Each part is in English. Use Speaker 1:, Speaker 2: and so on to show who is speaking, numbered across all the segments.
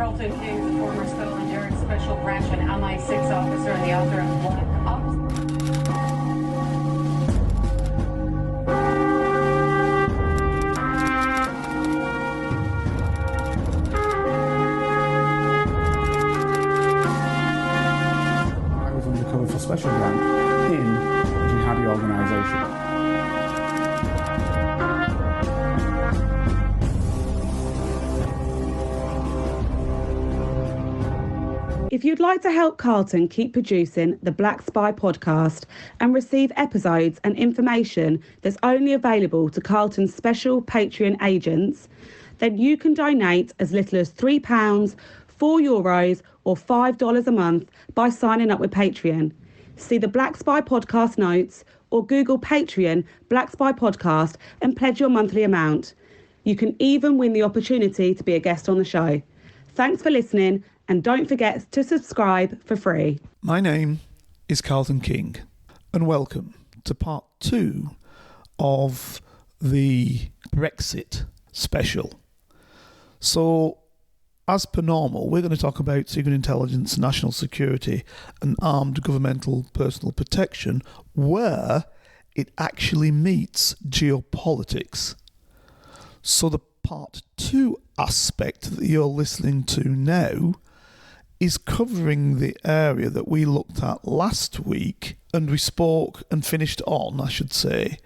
Speaker 1: Carlton Hughes, former Scotland Yard Special Branch and MI6 officer and the author of Black
Speaker 2: I was undercover for Special Branch in a jihadi organisation.
Speaker 3: If you'd like to help Carlton keep producing the Black Spy podcast and receive episodes and information that's only available to Carlton's special Patreon agents, then you can donate as little as £3, €4 or $5 a month by signing up with Patreon. See the Black Spy podcast notes or Google Patreon Black Spy podcast and pledge your monthly amount. You can even win the opportunity to be a guest on the show. Thanks for listening. And don't forget to subscribe for free.
Speaker 4: My name is Carlton King, and welcome to part 2 of the Brexit special. So, as per normal, we're going to talk about secret intelligence, national security, and armed governmental personal protection, where it actually meets geopolitics. So the part 2 aspect that you're listening to now is covering the area that we looked at last week, and we spoke and finished on, I should say,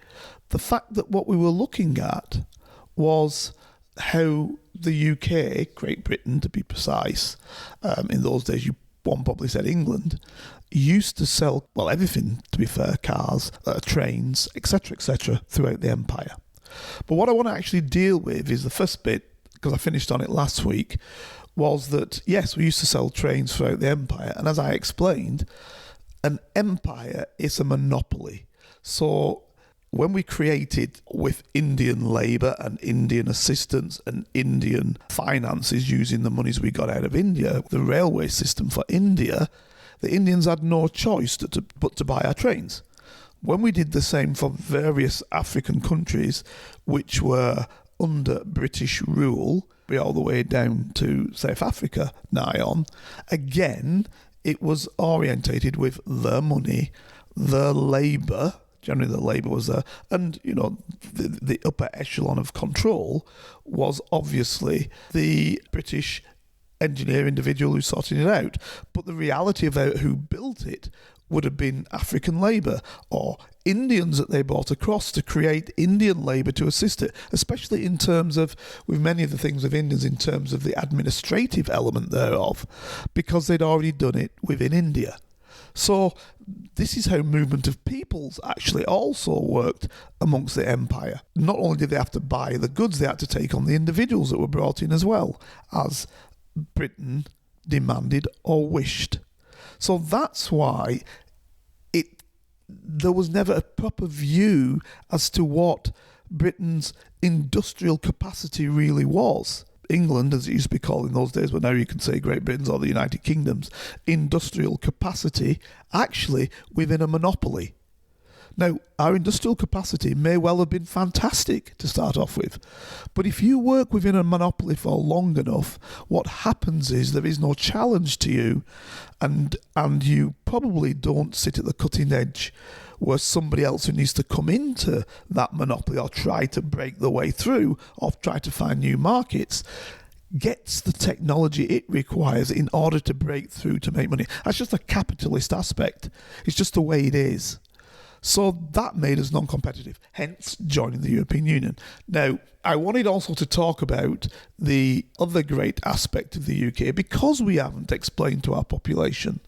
Speaker 4: the fact that what we were looking at was how the UK, Great Britain to be precise, in those days one probably said England, used to sell, well, everything, to be fair, cars, trains, etc., throughout the empire. But what I want to actually deal with is the first bit, because I finished on it last week, was that, yes, we used to sell trains throughout the empire, and as I explained, an empire is a monopoly. So when we created, with Indian labour and Indian assistance and Indian finances using the monies we got out of India, the railway system for India, the Indians had no choice but to buy our trains. When we did the same for various African countries which were under British rule, all the way down to South Africa, nigh on, again, it was orientated with their money, their labour, generally the labour was there, and, you know, the upper echelon of control was obviously the British engineer individual who sorted it out. But the reality about who built it would have been African labour or Indians that they brought across to create Indian labour to assist it, especially in terms of, with many of the things of Indians, in terms of the administrative element thereof, because they'd already done it within India. So this is how movement of peoples actually also worked amongst the empire. Not only did they have to buy the goods, they had to take on the individuals that were brought in as well, as Britain demanded or wished. So that's why there was never a proper view as to what Britain's industrial capacity really was. England, as it used to be called in those days, but now you can say Great Britain's or the United Kingdom's industrial capacity actually within a monopoly. Now, our industrial capacity may well have been fantastic to start off with, but if you work within a monopoly for long enough, what happens is there is no challenge to you, and you probably don't sit at the cutting edge where somebody else who needs to come into that monopoly or try to break the way through or try to find new markets gets the technology it requires in order to break through to make money. That's just a capitalist aspect. It's just the way it is. So that made us non-competitive, hence joining the European Union. Now, I wanted also to talk about the other great aspect of the UK, because we haven't explained to our population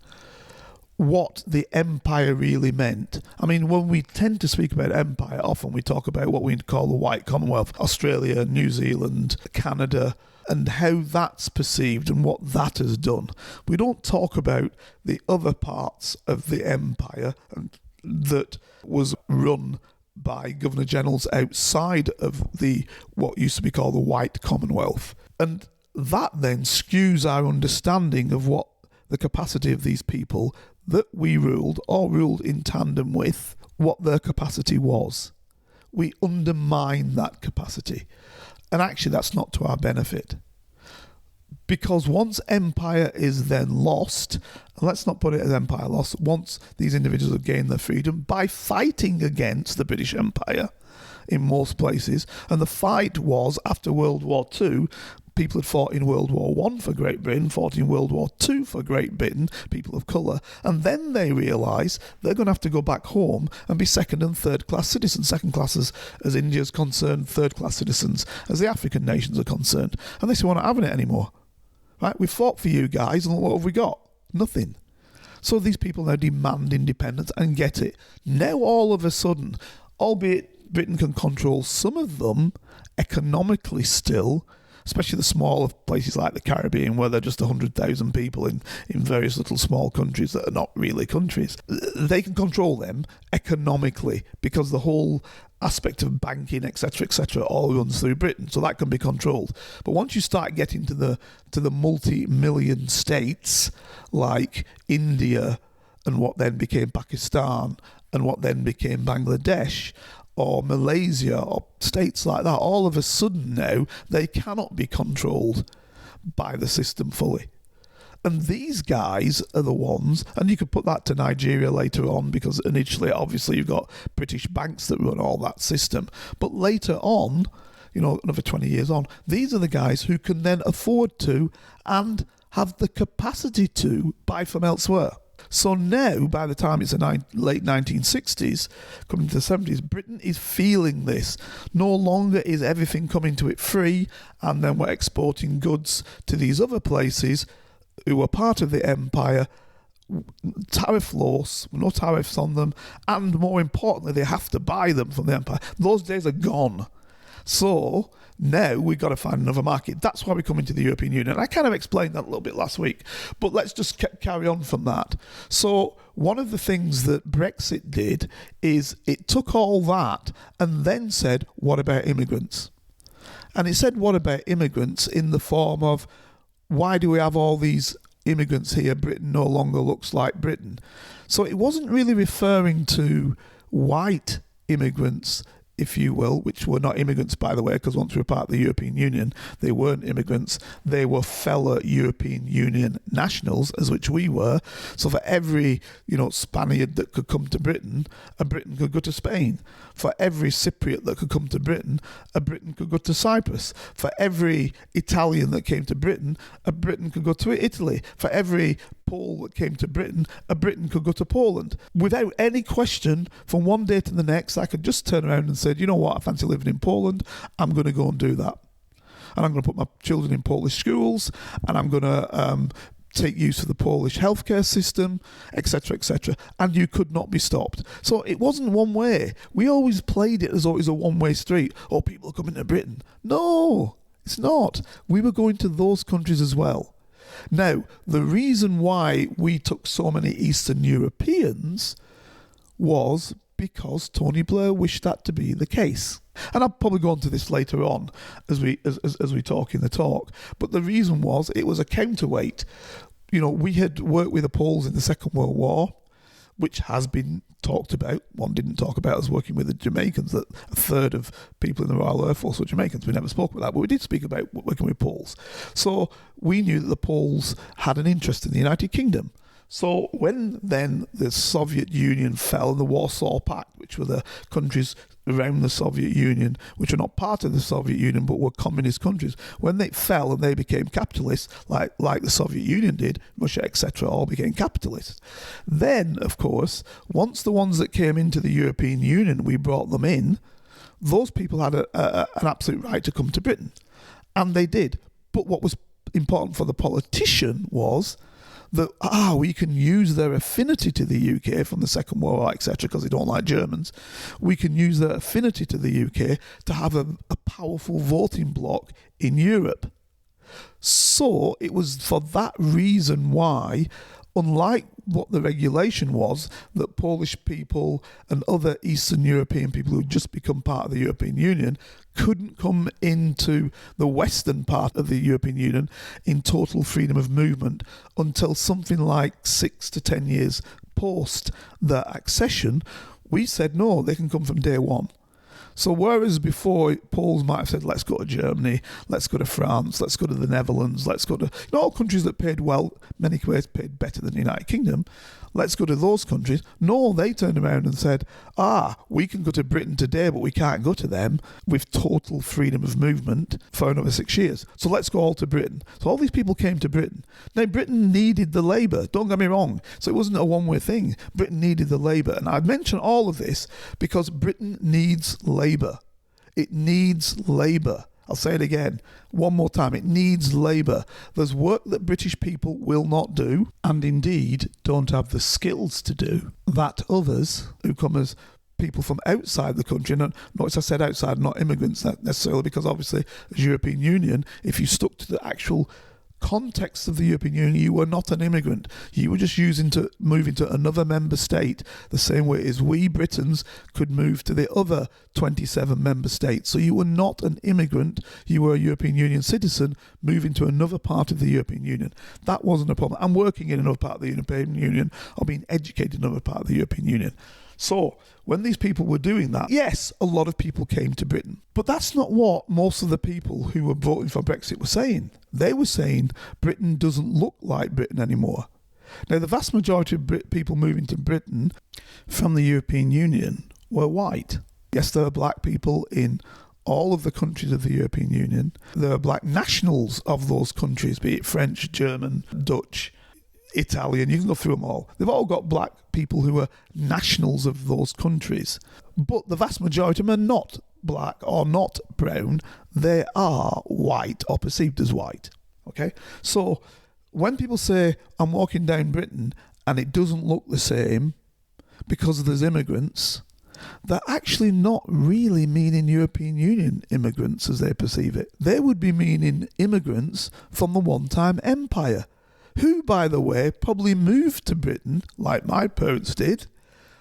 Speaker 4: what the empire really meant. I mean, when we tend to speak about empire, often we talk about what we call the White Commonwealth, Australia, New Zealand, Canada, and how that's perceived and what that has done. We don't talk about the other parts of the empire and that was run by Governor Generals outside of the what used to be called the White Commonwealth. And that then skews our understanding of what the capacity of these people that we ruled or ruled in tandem with, what their capacity was. We undermine that capacity. And actually that's not to our benefit. Because once empire is then lost, let's not put it as empire lost, once these individuals have gained their freedom by fighting against the British Empire in most places, and the fight was after World War II, people had fought in World War I for Great Britain, fought in World War II for Great Britain, people of colour, and then they realise they're going to have to go back home and be second and third class citizens, second class as India's concerned, third class citizens as the African nations are concerned. And they say, we're not having it anymore. Right, we fought for you guys, and what have we got? Nothing. So these people now demand independence and get it. Now all of a sudden, albeit Britain can control some of them economically still, especially the smaller places like the Caribbean, where there are just 100,000 people in various little small countries that are not really countries. They can control them economically because the whole aspect of banking, etc., all runs through Britain, so that can be controlled. But once you start getting to the multi-million states like India and what then became Pakistan and what then became Bangladesh, or Malaysia, or states like that, all of a sudden now they cannot be controlled by the system fully. And these guys are the ones, and you could put that to Nigeria later on, because initially obviously you've got British banks that run all that system, but later on, another 20 years on, these are the guys who can then afford to and have the capacity to buy from elsewhere. So now, by the time it's the late 1960s, coming to the 70s, Britain is feeling this. No longer is everything coming to it free, and then we're exporting goods to these other places who are part of the empire, tariff-less, no tariffs on them, and more importantly, they have to buy them from the empire. Those days are gone. So now we've got to find another market. That's why we come into the European Union. I kind of explained that a little bit last week, but let's just carry on from that. So one of the things that Brexit did is it took all that and then said, what about immigrants? And it said, what about immigrants, in the form of, why do we have all these immigrants here? Britain no longer looks like Britain. So it wasn't really referring to white immigrants, if you will, which were not immigrants, by the way, because once we were part of the European Union, they weren't immigrants. They were fellow European Union nationals, as which we were. So for every, Spaniard that could come to Britain, a Briton could go to Spain. For every Cypriot that could come to Britain, a Briton could go to Cyprus. For every Italian that came to Britain, a Briton could go to Italy. For every Pole that came to Britain, a Briton could go to Poland. Without any question, from one day to the next, I could just turn around and say, you know what, I fancy living in Poland, I'm going to go and do that. And I'm going to put my children in Polish schools, and I'm going to take use of the Polish healthcare system, etc., and you could not be stopped. So it wasn't one way. We always played it as though it was a one-way street. Oh, people are coming to Britain. No, it's not. We were going to those countries as well. Now, the reason why we took so many Eastern Europeans was because Tony Blair wished that to be the case. And I'll probably go on to this later on as we talk in the talk. But the reason was it was a counterweight. We had worked with the Poles in the Second World War, which has been talked about. One didn't talk about us working with the Jamaicans, that a third of people in the Royal Air Force were Jamaicans. We never spoke about that, but we did speak about working with Poles. So we knew that the Poles had an interest in the United Kingdom. So when then the Soviet Union fell, and the Warsaw Pact, which were the countries around the Soviet Union, which are not part of the Soviet Union but were communist countries, when they fell and they became capitalists, like the Soviet Union did, Russia, etc., all became capitalists. Then, of course, once the ones that came into the European Union, we brought them in, those people had an absolute right to come to Britain. And they did. But what was important for the politician was that, we can use their affinity to the UK from the Second World War, etc., because they don't like Germans. We can use their affinity to the UK to have a powerful voting bloc in Europe. So it was for that reason why, unlike what the regulation was, that Polish people and other Eastern European people who had just become part of the European Union couldn't come into the western part of the European Union in total freedom of movement until something like 6 to 10 years post their accession. We said no, they can come from day one. So whereas before Poles might have said, let's go to Germany, let's go to France, let's go to the Netherlands, let's go to all countries that paid well, many ways paid better than the United Kingdom, let's go to those countries. No, they turned around and said, we can go to Britain today, but we can't go to them with total freedom of movement for another 6 years. So let's go all to Britain. So all these people came to Britain. Now, Britain needed the labour, don't get me wrong. So it wasn't a one-way thing. Britain needed the labour. And I mention all of this because Britain needs labour. It needs labour. I'll say it again, one more time. It needs labour. There's work that British people will not do, and indeed don't have the skills to do, that others who come as people from outside the country, and notice I said outside, not immigrants necessarily, because obviously as European Union, if you stuck to the actual context of the European Union, you were not an immigrant. You were just moving to another member state, the same way as we Britons could move to the other 27 member states. So you were not an immigrant, you were a European Union citizen moving to another part of the European Union. That wasn't a problem. And working in another part of the European Union or being educated in another part of the European Union. So when these people were doing that, yes, a lot of people came to Britain. But that's not what most of the people who were voting for Brexit were saying. They were saying Britain doesn't look like Britain anymore. Now, the vast majority of people moving to Britain from the European Union were white. Yes, there are black people in all of the countries of the European Union. There are black nationals of those countries, be it French, German, Dutch, Italian, you can go through them all. They've all got black people who are nationals of those countries. But the vast majority of them are not black or not brown. They are white or perceived as white. Okay? So when people say, I'm walking down Britain and it doesn't look the same because there's immigrants, they're actually not really meaning European Union immigrants as they perceive it. They would be meaning immigrants from the one-time empire, who, by the way, probably moved to Britain, like my parents did,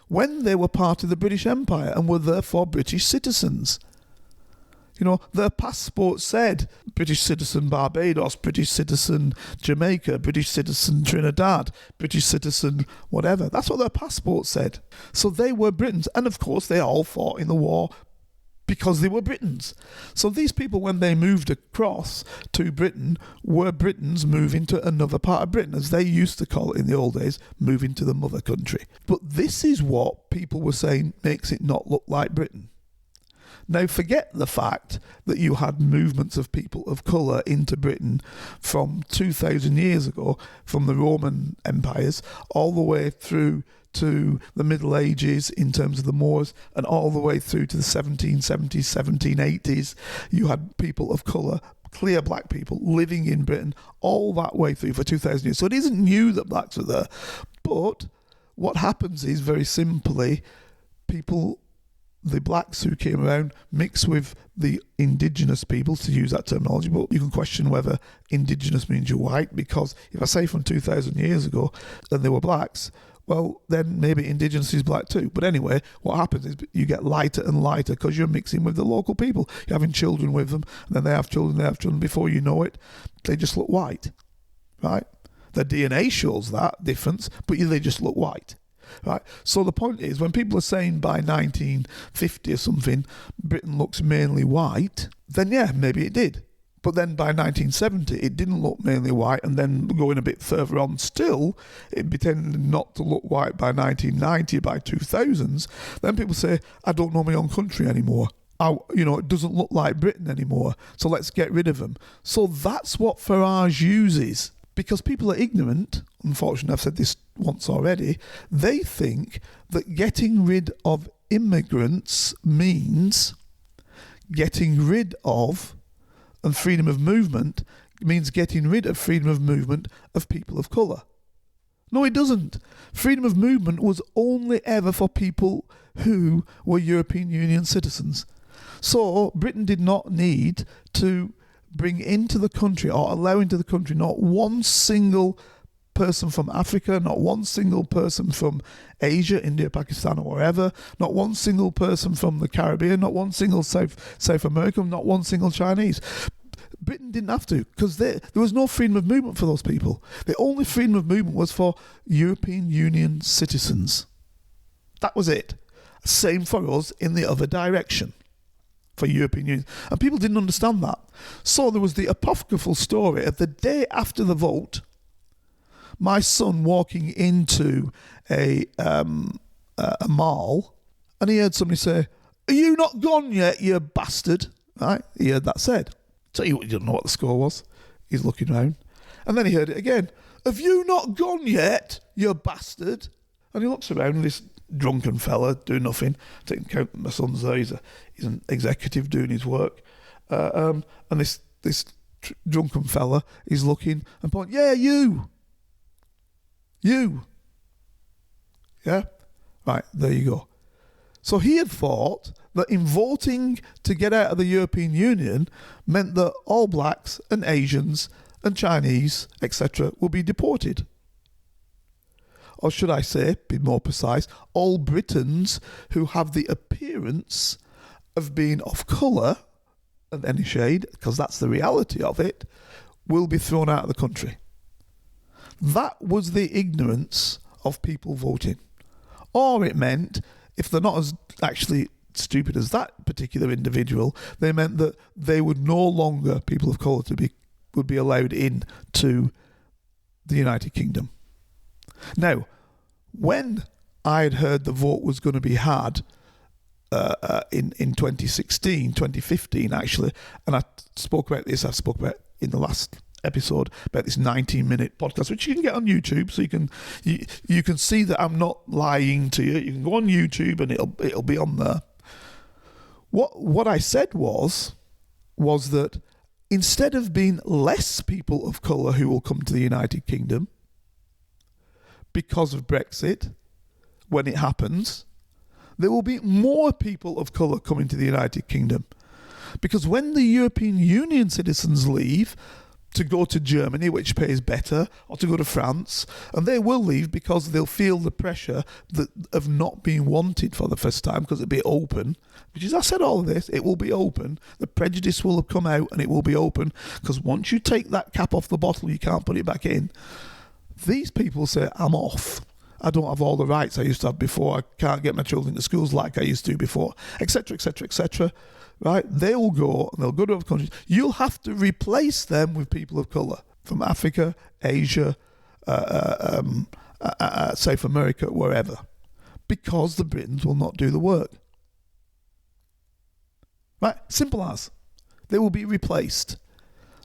Speaker 4: when they were part of the British Empire and were therefore British citizens. You know, their passport said British citizen Barbados, British citizen Jamaica, British citizen Trinidad, British citizen whatever. That's what their passport said. So they were Britons. And of course, they all fought in the war because they were Britons. So these people, when they moved across to Britain, were Britons moving to another part of Britain, as they used to call it in the old days, moving to the mother country. But this is what people were saying makes it not look like Britain. Now, forget the fact that you had movements of people of colour into Britain from 2,000 years ago, from the Roman empires, all the way through to the Middle Ages in terms of the Moors, and all the way through to the 1770s, 1780s. You had people of colour, clear black people, living in Britain all that way through for 2,000 years. So it isn't new that blacks are there. But what happens is, very simply, people, the blacks who came around, mix with the indigenous people, to use that terminology, but you can question whether indigenous means you're white, because if I say from 2,000 years ago and they were blacks, well, then maybe indigenous is black too. But anyway, what happens is you get lighter and lighter because you're mixing with the local people. You're having children with them, and then they have children. Before you know it, they just look white, right? Their DNA shows that difference, but they just look white. Right. So the point is, when people are saying by 1950 or something, Britain looks mainly white, then yeah, maybe it did. But then by 1970, it didn't look mainly white, and then going a bit further on still, it pretended not to look white by 1990, by 2000s. Then people say, I don't know my own country anymore. It doesn't look like Britain anymore, so let's get rid of them. So that's what Farage uses. Because people are ignorant, unfortunately, I've said this once already, they think that getting rid of immigrants means getting rid of, and freedom of movement means getting rid of freedom of movement of people of colour. No, it doesn't. Freedom of movement was only ever for people who were European Union citizens. So Britain did not need to bring into the country or allow into the country not one single person from Africa, not one single person from Asia, India, Pakistan or wherever, not one single person from the Caribbean, not one single South American, not one single Chinese. Britain didn't have to, because there was no freedom of movement for those people. The only freedom of movement was for European Union citizens. That was it. Same for us in the other direction. for European Union. And people didn't understand that. So there was the apocryphal story of the day after the vote, my son walking into a mall, and he heard somebody say, "Are you not gone yet, you bastard?" Right? He heard that said. So he didn't know what the score was. He's looking around. And then he heard it again. "Have you not gone yet, you bastard?" And he looks around, and this drunken fella doing nothing, taking account that my son's there, he's an executive doing his work. And this drunken fella is looking and pointing, "Yeah, you. Yeah? Right, there you go." So he had thought that in voting to get out of the European Union meant that all blacks and Asians and Chinese, etc., will be deported. Or should I say, be more precise, all Britons who have the appearance of being of colour of any shade, because that's the reality of it, will be thrown out of the country. That was the ignorance of people voting. Or it meant, if they're not as actually stupid as that particular individual, they meant that they would no longer, people of colour would be allowed in to the United Kingdom. Now, when I had heard the vote was going to be had in 2016, 2015 actually, and I've spoke about in the last episode about this 19-minute podcast, which you can get on YouTube, so you can see that I'm not lying to you. You can go on YouTube and it'll be on there. What I said was that instead of being less people of colour who will come to the United Kingdom because of Brexit, when it happens, there will be more people of colour coming to the United Kingdom. Because when the European Union citizens leave to go to Germany, which pays better, or to go to France, and they will leave because they'll feel the pressure of not being wanted for the first time, because it'll be open. Which is, I said all of this, it will be open. The prejudice will have come out and it will be open, because once you take that cap off the bottle, you can't put it back in. These people say, "I'm off. I don't have all the rights I used to have before. I can't get my children to schools like I used to before," etc., etc., etc. Right? They will go, and they'll go to other countries. You'll have to replace them with people of colour from Africa, Asia, South America, wherever, because the Britons will not do the work. Right? Simple as. They will be replaced.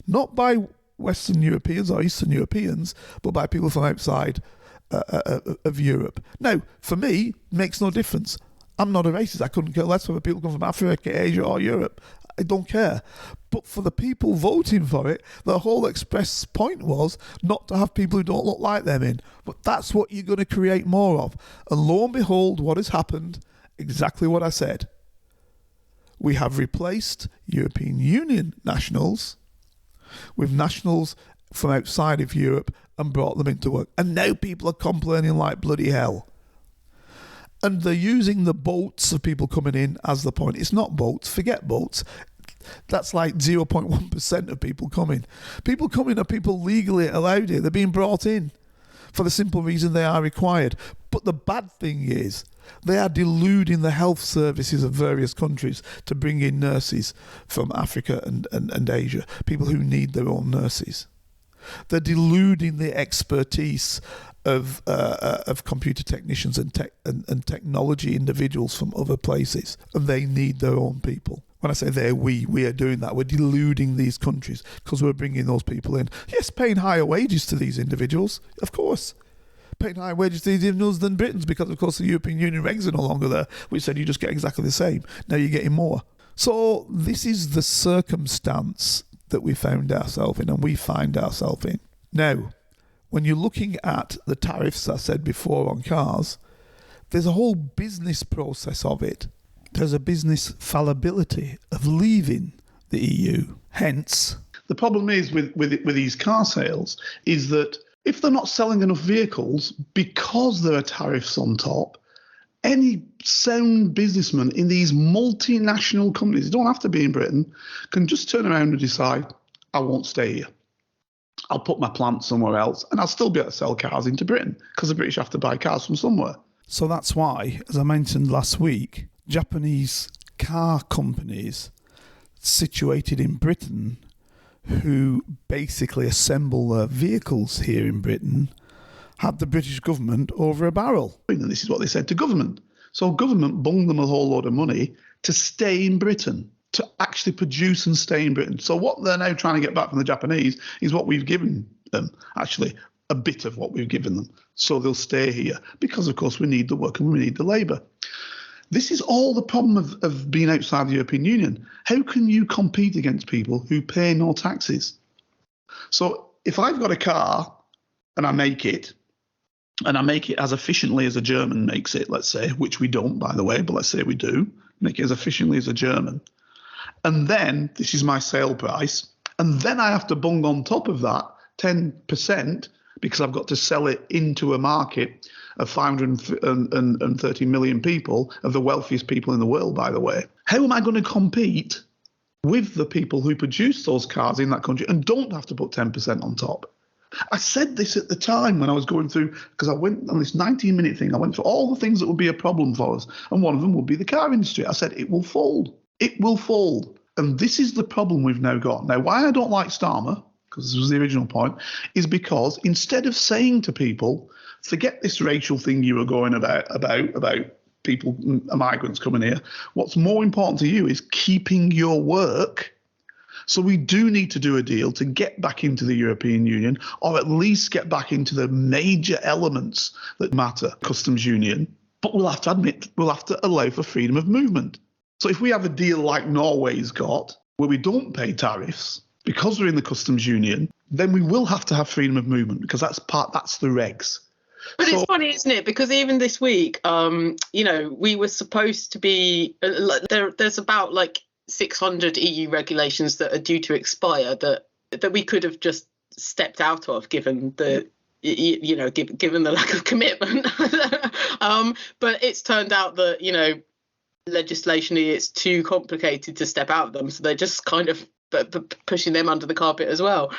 Speaker 4: Not by Western Europeans or Eastern Europeans, but by people from outside of Europe. Now, for me, makes no difference. I'm not a racist. I couldn't care less whether people come from Africa, Asia or Europe. I don't care. But for the people voting for it, the whole express point was not to have people who don't look like them in. But that's what you're going to create more of. And lo and behold, what has happened? Exactly what I said. We have replaced European Union nationals with nationals from outside of Europe and brought them into work. And now people are complaining like bloody hell. And they're using the boats of people coming in as the point. It's not boats. Forget boats. That's like 0.1% of people coming. People coming are people legally allowed here. They're being brought in for the simple reason they are required. But the bad thing is they are deluding the health services of various countries to bring in nurses from Africa and Asia, people who need their own nurses. They're deluding the expertise of computer technicians and technology individuals from other places, and they need their own people. When I say we are doing that. We're deluding these countries because we're bringing those people in. Yes, paying higher wages to these individuals, of course. Paying higher wages to these individuals than Britons, because of course the European Union regs are no longer there, which said you just get exactly the same. Now you're getting more. So this is the circumstance that we found ourselves in, and we find ourselves in. Now, when you're looking at the tariffs I said before on cars, there's a whole business process of it. There's a business fallibility of leaving the EU. Hence,
Speaker 5: the problem is with these car sales is that if they're not selling enough vehicles because there are tariffs on top, any sound businessman in these multinational companies, it don't have to be in Britain, can just turn around and decide, I won't stay here. I'll put my plant somewhere else and I'll still be able to sell cars into Britain because the British have to buy cars from somewhere.
Speaker 4: So that's why, as I mentioned last week, Japanese car companies situated in Britain who basically assemble their vehicles here in Britain had the British government over a barrel.
Speaker 5: And this is what they said to government. So government bunged them a whole load of money to stay in Britain, to actually produce and stay in Britain. So what they're now trying to get back from the Japanese is what we've given them, actually, a bit of what we've given them. So they'll stay here because, of course, we need the work and we need the labour. This is all the problem of being outside the European Union. How can you compete against people who pay no taxes? So if I've got a car and I make it as efficiently as a German makes it, let's say, which we don't, by the way, but let's say we do, make it as efficiently as a German. And then this is my sale price. And then I have to bung on top of that 10% because I've got to sell it into a market of 530 million people, of the wealthiest people in the world, by the way. How am I going to compete with the people who produce those cars in that country and don't have to put 10% on top? I said this at the time when I was going through, because I went on this 19-minute thing, I went through all the things that would be a problem for us, and one of them would be the car industry. I said, it will fold. It will fold. And this is the problem we've now got. Now, why I don't like Starmer, because this was the original point, is because instead of saying to people, forget this racial thing you were going about people, migrants coming here, what's more important to you is keeping your work. So we do need to do a deal to get back into the European Union, or at least get back into the major elements that matter, customs union. But we'll have to allow for freedom of movement. So if we have a deal like Norway's got, where we don't pay tariffs because we're in the customs union, then we will have to have freedom of movement, because that's the regs.
Speaker 6: But it's funny, isn't it? Because even this week, we were supposed to be there's about like 600 EU regulations that are due to expire that we could have just stepped out of, given the given the lack of commitment. But it's turned out that legislationally it's too complicated to step out of them, so they're just kind of pushing them under the carpet as well.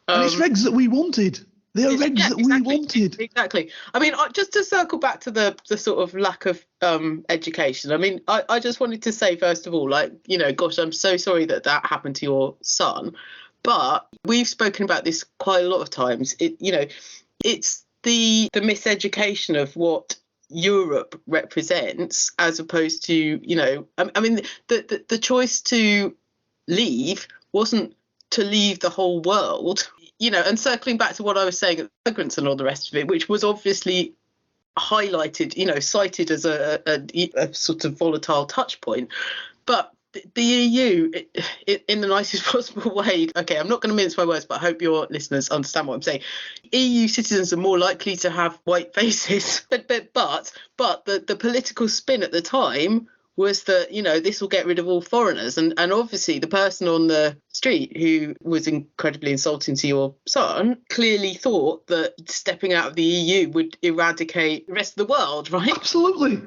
Speaker 5: And it's regs that we wanted. They are regs that we wanted.
Speaker 6: Exactly. I mean, just to circle back to the sort of lack of education. I mean, I just wanted to say, first of all, gosh, I'm so sorry that happened to your son. But we've spoken about this quite a lot of times. It's the miseducation of what Europe represents, as opposed to, I mean, the choice to leave wasn't to leave the whole world. And circling back to what I was saying at immigrants and all the rest of it, which was obviously highlighted, cited as a sort of volatile touch point. But the EU, in the nicest possible way, okay, I'm not going to mince my words, but I hope your listeners understand what I'm saying. EU citizens are more likely to have white faces, but the political spin at the time was that, this will get rid of all foreigners. And obviously the person on the street who was incredibly insulting to your son clearly thought that stepping out of the EU would eradicate the rest of the world, right?
Speaker 5: Absolutely.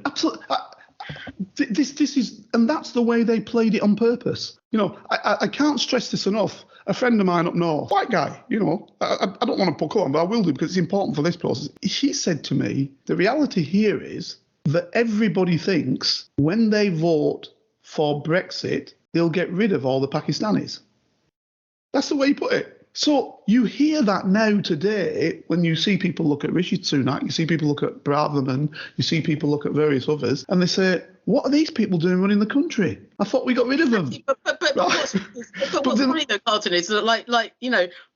Speaker 5: This is, and that's the way they played it on purpose. I can't stress this enough. A friend of mine up north, white guy, I don't want to pull on, but I will do because it's important for this process. He said to me, the reality here is that everybody thinks when they vote for Brexit, they'll get rid of all the Pakistanis. That's the way he put it. So you hear that now today when you see people look at Rishi Sunak, you see people look at Braverman, you see people look at various others, and they say, what are these people doing running the country? I thought we got rid of them.
Speaker 6: But what's funny though, Carlton, is that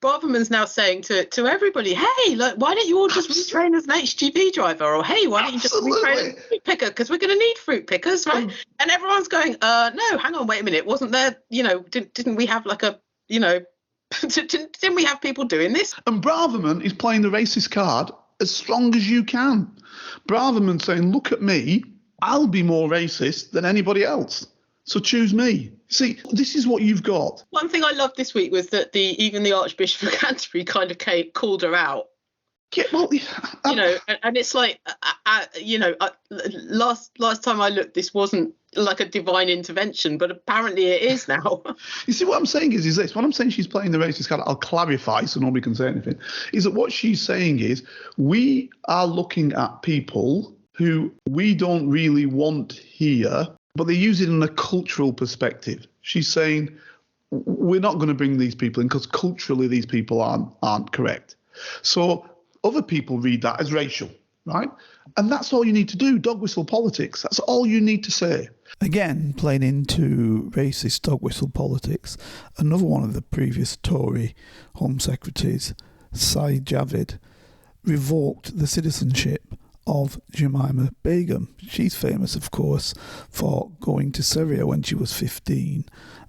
Speaker 6: Braverman's now saying to everybody, hey, why don't you all just retrain as an HGV driver? Or hey, why don't you just retrain as a fruit picker? Because we're going to need fruit pickers, right? And everyone's going, no, hang on, wait a minute. Wasn't there, didn't we have didn't we have people doing this?
Speaker 5: And Braverman is playing the racist card as strong as you can. Braverman saying, look at me, I'll be more racist than anybody else. So choose me. See, this is what you've got.
Speaker 6: One thing I loved this week was that even the Archbishop of Canterbury kind of called her out.
Speaker 5: Yeah, well,
Speaker 6: and it's like, last time I looked, this wasn't like a divine intervention, but apparently it is now.
Speaker 5: You see, what I'm saying is this. What I'm saying she's playing the racist card, I'll clarify so nobody can say anything, is that what she's saying is we are looking at people who we don't really want here, but they use it in a cultural perspective. She's saying, we're not going to bring these people in because culturally these people aren't correct. So other people read that as racial, right? And that's all you need to do, dog whistle politics. That's all you need to say.
Speaker 4: Again, playing into racist dog whistle politics, another one of the previous Tory Home Secretaries, Saeed Javid, revoked the citizenship of Jemima Begum. She's famous, of course, for going to Syria when she was 15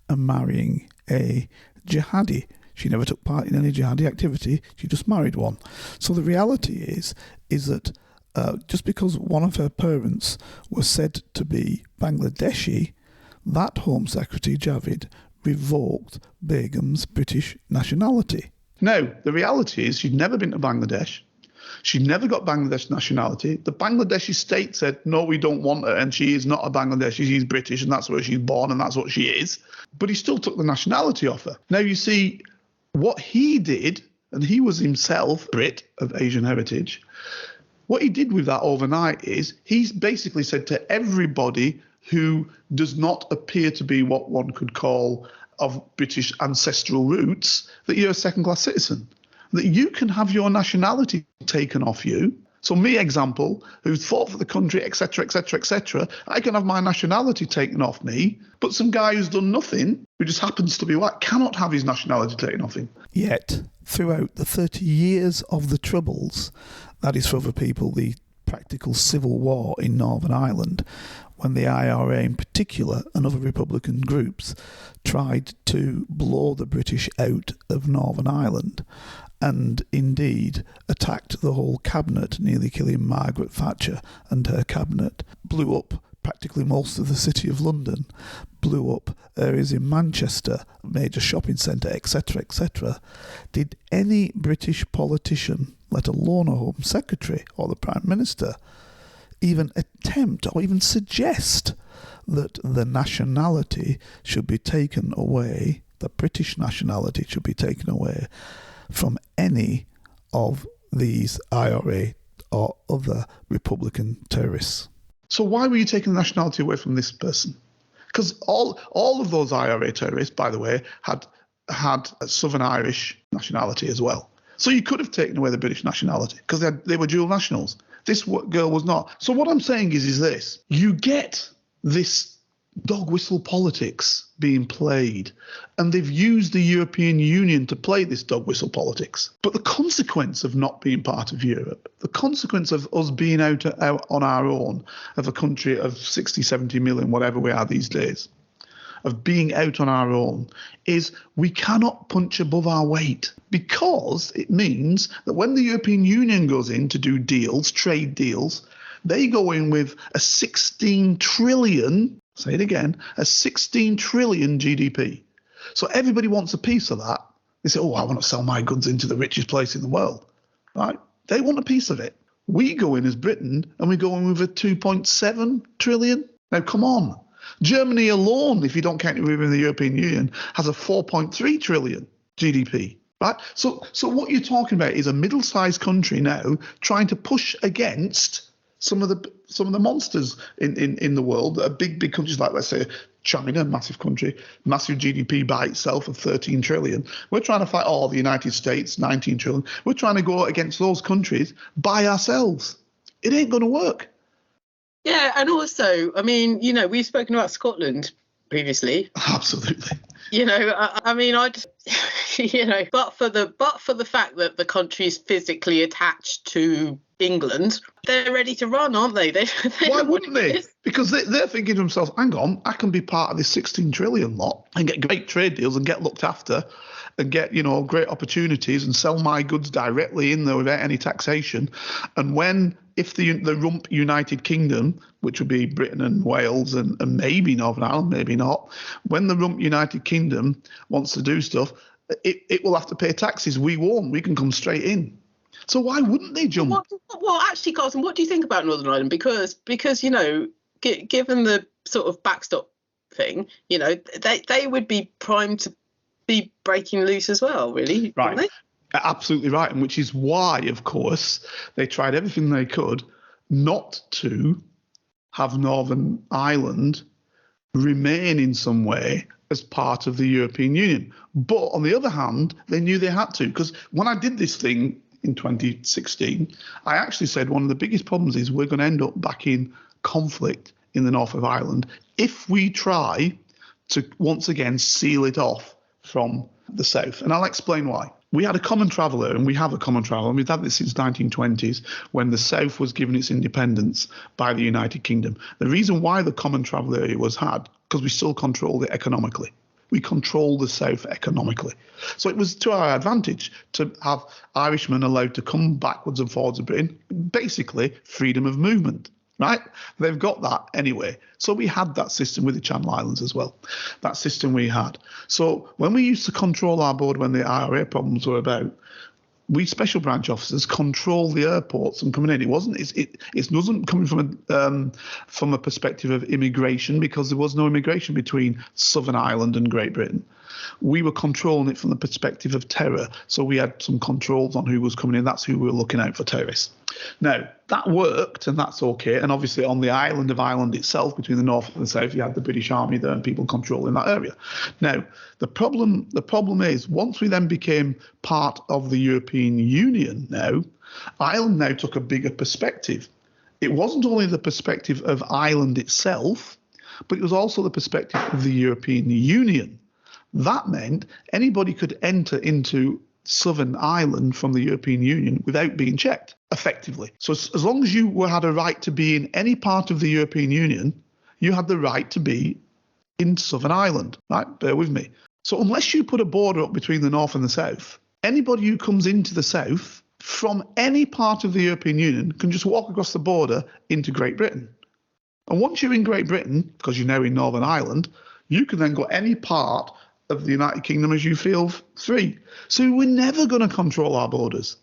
Speaker 4: and marrying a jihadi. She never took part in any jihadi activity, she just married one. So the reality is that just because one of her parents was said to be Bangladeshi, that Home Secretary, Javid, revoked Begum's British nationality.
Speaker 5: No, the reality is she'd never been to Bangladesh. She never got Bangladesh nationality. The Bangladeshi state said, no, we don't want her, and she is not a Bangladeshi, she's British, and that's where she's born, and that's what she is. But he still took the nationality off her. Now, you see, what he did, and he was himself Brit of Asian heritage, what he did with that overnight is he's basically said to everybody who does not appear to be what one could call of British ancestral roots that you're a second-class citizen, that you can have your nationality taken off you. So me, example, who's fought for the country, etc., etc., etc., I can have my nationality taken off me, but some guy who's done nothing, who just happens to be white, cannot have his nationality taken off him.
Speaker 4: Yet, throughout the 30 years of the Troubles, that is for other people the practical civil war in Northern Ireland, when the IRA in particular and other Republican groups tried to blow the British out of Northern Ireland and indeed attacked the whole cabinet, nearly killing Margaret Thatcher and her cabinet, blew up practically most of the city of London, blew up areas in Manchester, major shopping centre, etc., etc. Did any British politician, let alone a Home Secretary or the Prime Minister, even attempt or even suggest that the nationality should be taken away, the British nationality should be taken away from any of these IRA or other Republican terrorists?
Speaker 5: So why were you taking the nationality away from this person? Because all of those IRA terrorists, by the way, had a Southern Irish nationality as well. So you could have taken away the British nationality because they were dual nationals. This girl was not. So what I'm saying is this. You get this dog whistle politics being played, and they've used the European Union to play this dog whistle politics. But the consequence of not being part of Europe, the consequence of us being out on our own, of a country of 60, 70 million, whatever we are these days, of being out on our own, is we cannot punch above our weight, because it means that when the European Union goes in to do deals, trade deals, they go in with a 16 trillion, say it again, a 16 trillion GDP. So everybody wants a piece of that. They say, oh, I want to sell my goods into the richest place in the world, right? They want a piece of it. We go in as Britain and we go in with a 2.7 trillion. Now, come on. Germany alone, if you don't count it within the European Union, has a 4.3 trillion GDP. Right? So what you're talking about is a middle-sized country now trying to push against some of the monsters in the world that are big countries like, let's say, China, massive country, massive GDP by itself of 13 trillion. We're trying to fight the United States, 19 trillion. We're trying to go against those countries by ourselves. It ain't going to work.
Speaker 6: Yeah, and also, I mean, we've spoken about Scotland previously.
Speaker 5: Absolutely.
Speaker 6: I just, but for the fact that the country is physically attached to England, they're ready to run, aren't they?
Speaker 5: Why wouldn't they? Because they're thinking to themselves, hang on, I can be part of this 16 trillion lot and get great trade deals and get looked after and get, great opportunities and sell my goods directly in there without any taxation. And if the rump United Kingdom, which would be Britain and Wales and maybe Northern Ireland, maybe not, when the rump United Kingdom wants to do stuff, it will have to pay taxes. We won't. We can come straight in. So why wouldn't they jump?
Speaker 6: Well, actually, Carlton, what do you think about Northern Ireland? Because given the sort of backstop thing, they would be primed to be breaking loose as well, really,
Speaker 5: right?
Speaker 6: Wouldn't they?
Speaker 5: Absolutely right, and which is why, of course, they tried everything they could not to have Northern Ireland remain in some way as part of the European Union. But on the other hand, they knew they had to, because when I did this thing in 2016, I actually said one of the biggest problems is we're going to end up back in conflict in the north of Ireland if we try to once again seal it off from the south. And I'll explain why. We had a common traveller, and we have a common traveller, and we've had this since 1920s, when the South was given its independence by the United Kingdom. The reason why the common travel area was had, because we still controlled it economically. We controlled the South economically. So it was to our advantage to have Irishmen allowed to come backwards and forwards of Britain, basically freedom of movement. Right? They've got that anyway. So we had that system with the Channel Islands as well. That system we had. So when we used to control our border, when the IRA problems were about, we special branch officers control the airports and coming in. It wasn't coming from a perspective of immigration, because there was no immigration between Southern Ireland and Great Britain. We were controlling it from the perspective of terror. So we had some controls on who was coming in. That's who we were looking out for, terrorists. Now, that worked, and that's okay. And obviously on the island of Ireland itself, between the north and the south, you had the British Army there and people controlling that area. Now, the problem is, once we then became part of the European Union now, Ireland now took a bigger perspective. It wasn't only the perspective of Ireland itself, but it was also the perspective of the European Union. That meant anybody could enter into Southern Ireland from the European Union without being checked, effectively. So as long as you had a right to be in any part of the European Union, you had the right to be in Southern Ireland, right? Bear with me. So unless you put a border up between the north and the south, anybody who comes into the south from any part of the European Union can just walk across the border into Great Britain. And once you're in Great Britain, because you're now in Northern Ireland, you can then go any part of the United Kingdom as you feel free. So we're never going to control our borders.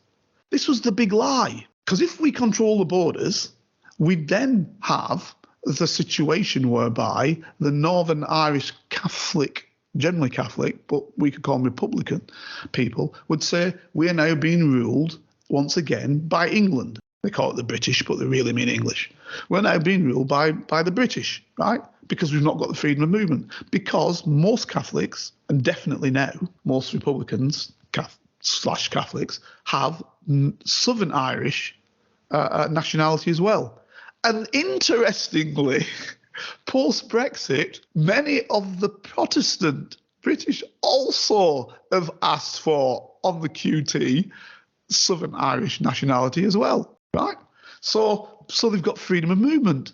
Speaker 5: This was the big lie. Because if we control the borders, we then have the situation whereby the Northern Irish Catholic, generally Catholic, but we could call them Republican people, would say we are now being ruled once again by England. They call it the British, but they really mean English. We're now being ruled by the British, right? Because we've not got the freedom of movement. Because most Catholics, and definitely now most Republicans / Catholics, have Southern Irish nationality as well. And interestingly, post-Brexit, many of the Protestant British also have asked for, on the QT, Southern Irish nationality as well, right? So they've got freedom of movement.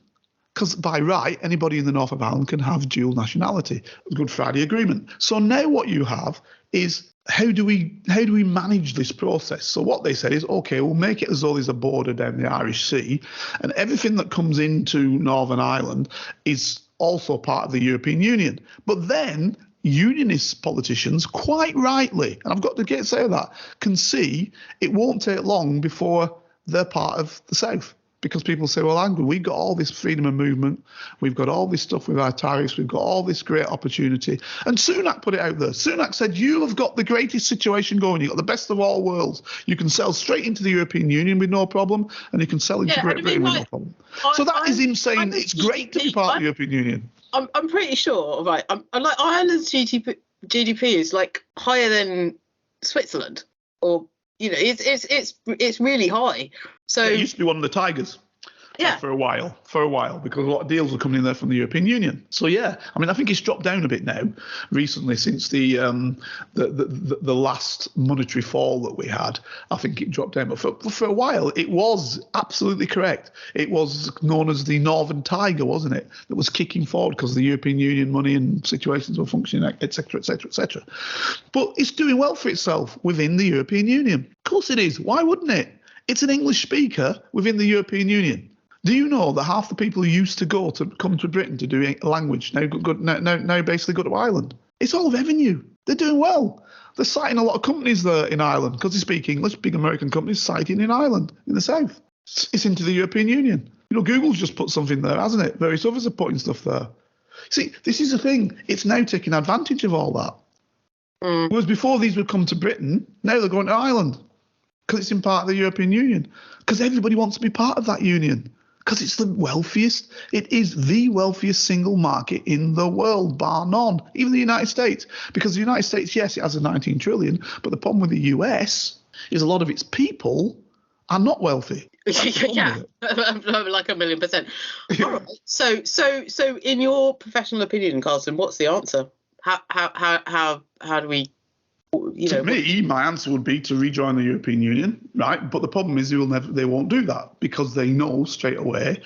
Speaker 5: Because by right, anybody in the north of Ireland can have dual nationality, the Good Friday Agreement. So now what you have is, how do we manage this process? So what they said is, okay, we'll make it as though there's a border down the Irish Sea, and everything that comes into Northern Ireland is also part of the European Union. But then unionist politicians, quite rightly, and I've got to say that, can see it won't take long before they're part of the South. Because people say, well, Angry, we've got all this freedom of movement, we've got all this stuff with our tariffs, we've got all this great opportunity. And Sunak put it out there. Sunak said, you have got the greatest situation going. You've got the best of all worlds. You can sell straight into the European Union with no problem, and you can sell into Great Britain with no problem. So that is him saying it's great to be part of the European Union.
Speaker 6: I'm pretty sure, right? I'm like, Ireland's GDP is like higher than Switzerland, or it's really high. So
Speaker 5: it used to be one of the tigers.
Speaker 6: Yeah.
Speaker 5: For a while, because a lot of deals were coming in there from the European Union. So yeah, I mean, I think it's dropped down a bit now, recently, since the last monetary fall that we had. I think it dropped down, but for a while, it was absolutely correct. It was known as the Northern Tiger, wasn't it? That was kicking forward because the European Union money and situations were functioning, etc., etc., etc. But it's doing well for itself within the European Union. Of course it is. Why wouldn't it? It's an English speaker within the European Union. Do you know that half the people who used to come to Britain to do language now basically go to Ireland? It's all revenue. They're doing well. They're citing a lot of companies there in Ireland because they speak English. Big American companies citing in Ireland, in the south. It's into the European Union. Google's just put something there, hasn't it? Various others are putting stuff there. See, this is the thing. It's now taking advantage of all that. Whereas before these would come to Britain, now they're going to Ireland because it's in part of the European Union. Because everybody wants to be part of that union. Because it's the wealthiest. It is the wealthiest single market in the world, bar none. Even the United States. Because the United States, yes, it has a 19 trillion, but the problem with the US is a lot of its people are not wealthy.
Speaker 6: Yeah, like 1,000,000%. All right. So in your professional opinion, Carlton, what's the answer? How do we?
Speaker 5: To me, my answer would be to rejoin the European Union, right? But the problem is they won't do that because they know straight away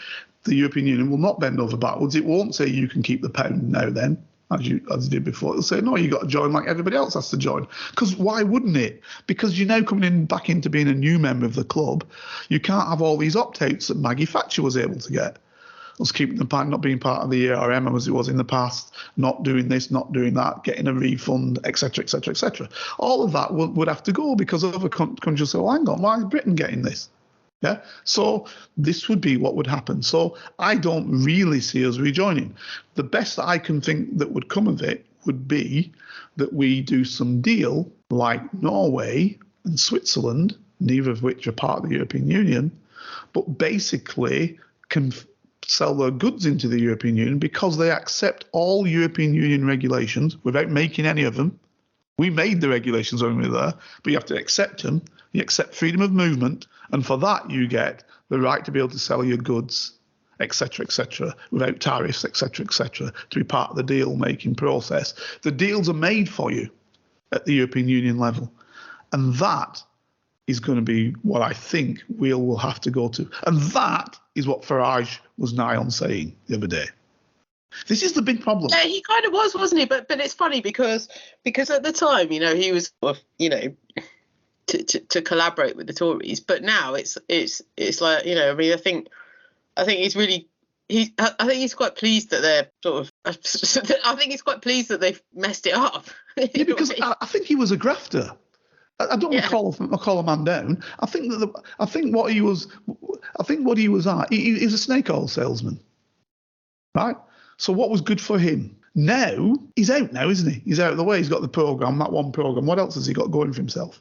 Speaker 5: the European Union will not bend over backwards. It won't say you can keep the pound now then, as you did before. It'll say, no, you got to join like everybody else has to join. Because why wouldn't it? Because you're now coming back into being a new member of the club. You can't have all these opt-outs that Maggie Thatcher was able to get. Was keeping the part, not being part of the ERM as it was in the past, not doing this, not doing that, getting a refund, etc., etc., etc. All of that would have to go because other countries say, well, hang on, why is Britain getting this? Yeah, so this would be what would happen. So I don't really see us rejoining. The best that I can think that would come of it would be that we do some deal like Norway and Switzerland, neither of which are part of the European Union, but basically can sell their goods into the European Union because they accept all European Union regulations without making any of them. We made the regulations when we were there, but you have to accept them. You accept freedom of movement, and for that you get the right to be able to sell your goods, etc., without tariffs, etc., to be part of the deal-making process. The deals are made for you at the European Union level, and that is going to be what I think we'll have to go to. And that is what Farage was nigh on saying the other day. This is the big problem.
Speaker 6: Yeah, he kind of was, wasn't he? But it's funny because at the time, he was, to collaborate with the Tories. But now it's like, I think he's really. I think he's quite pleased that they're sort of. I think he's quite pleased that they've messed it up.
Speaker 5: Yeah, because I think he was a grafter. I don't want to call a man down. I think what he was at. He's a snake oil salesman, right? So what was good for him? Now he's out now, isn't he? He's out of the way. He's got the program, that one program. What else has he got going for himself?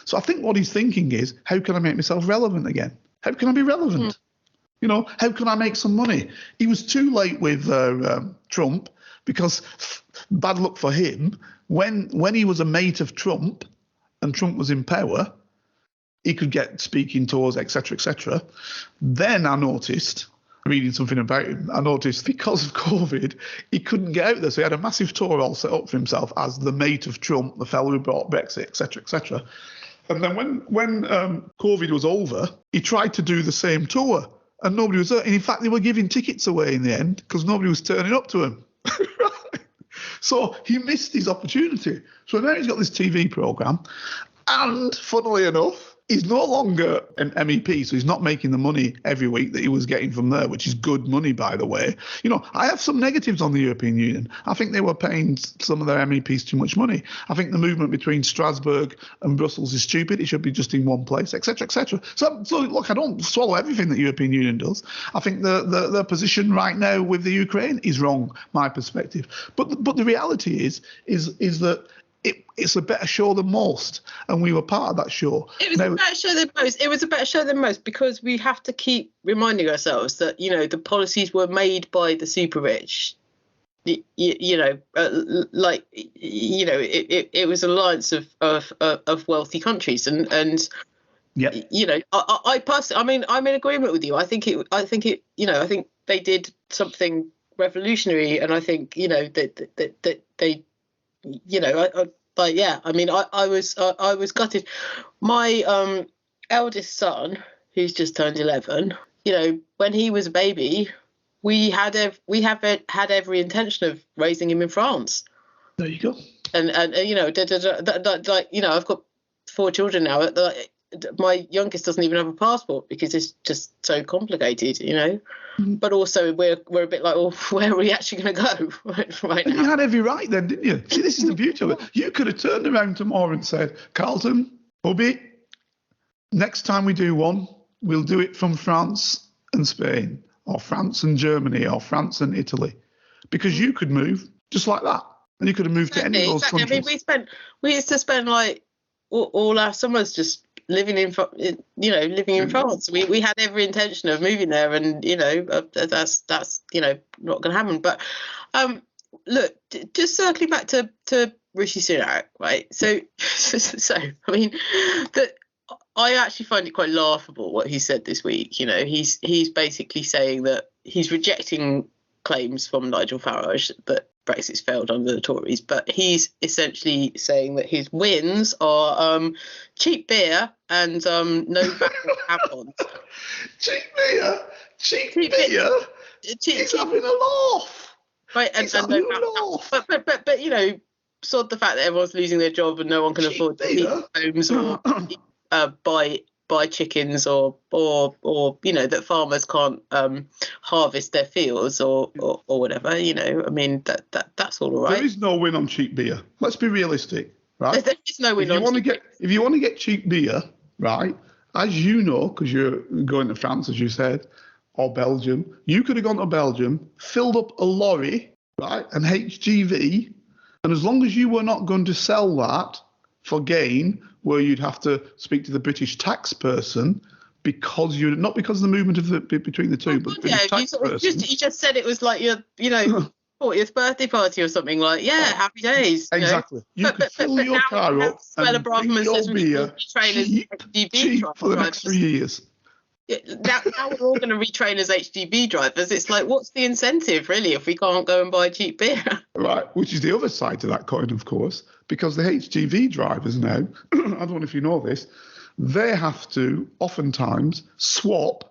Speaker 5: So I think what he's thinking is, how can I make myself relevant again? How can I be relevant? How can I make some money? He was too late with Trump because bad luck for him. When he was a mate of Trump. And Trump was in power, he could get speaking tours, etc. Then I noticed, reading something about him, because of COVID, he couldn't get out there. So he had a massive tour all set up for himself as the mate of Trump, the fellow who brought Brexit, etc. And then when COVID was over, he tried to do the same tour, and nobody was there. And in fact, they were giving tickets away in the end because nobody was turning up to him. So he missed his opportunity. So now he's got this TV programme. And funnily enough, he's no longer an MEP, so he's not making the money every week that he was getting from there, which is good money, by the way. I have some negatives on the European Union. I think they were paying some of their MEPs too much money. I think the movement between Strasbourg and Brussels is stupid. It should be just in one place, etc. So look, I don't swallow everything that the European Union does. I think the position right now with the Ukraine is wrong, my perspective. But the reality is that it's a better show than most, and we were part of that show.
Speaker 6: It was a better show than most. It was a better show than most because we have to keep reminding ourselves that the policies were made by the super rich. It was an alliance of wealthy countries, and
Speaker 5: yeah.
Speaker 6: I personally, I'm in agreement with you. I think they did something revolutionary, and I think that they. I was gutted. My eldest son, who's just turned 11, when he was a baby, we had every intention of raising him in France.
Speaker 5: There you go.
Speaker 6: And I've got 4 children now. My youngest doesn't even have a passport because it's just so complicated, Mm-hmm. But also we're a bit like, well, where are we actually going to go right now?
Speaker 5: You had every right then, didn't you? See, this is the beauty of it. You could have turned around tomorrow and said, Carlton, Hoey, next time we do one, we'll do it from France and Spain, or France and Germany, or France and Italy, because you could move just like that, and you could have moved to any of those countries.
Speaker 6: I mean, we used to spend like all our summers just living in France. We had every intention of moving there, and that's not going to happen. But look, just circling back to Rishi Sunak, right? So I mean, that I actually find it quite laughable what he said this week. He's basically saying that he's rejecting claims from Nigel Farage that Brexit's failed under the Tories, but he's essentially saying that his wins are cheap beer and no backward tampons.
Speaker 5: Cheap beer? He's having a laugh.
Speaker 6: Right, and no laugh. But sod the fact that everyone's losing their job and no one can afford to heat homes or buy chickens or that farmers can't harvest their fields or whatever. I mean that's all right.
Speaker 5: There is no win on cheap beer. Let's be realistic, right?
Speaker 6: There is no win
Speaker 5: if you want to get cheap beer, right? As you know, because you're going to France, as you said, or Belgium, you could have gone to Belgium, filled up a lorry, right, an HGV, and as long as you were not going to sell that for gain, where you'd have to speak to the British tax person because you're not because of the movement of between the two, but the British tax person.
Speaker 6: You just said it was like your 40th birthday party or something. Like, happy days.
Speaker 5: Exactly. You could fill your car up and drink your beer cheap for the next 3 years.
Speaker 6: Now we're all going to retrain as HGV drivers. It's like, what's the incentive, really, if we can't go and buy cheap beer?
Speaker 5: Right, which is the other side to that coin, of course, because the HGV drivers now, I don't know if you know this, they have to oftentimes swap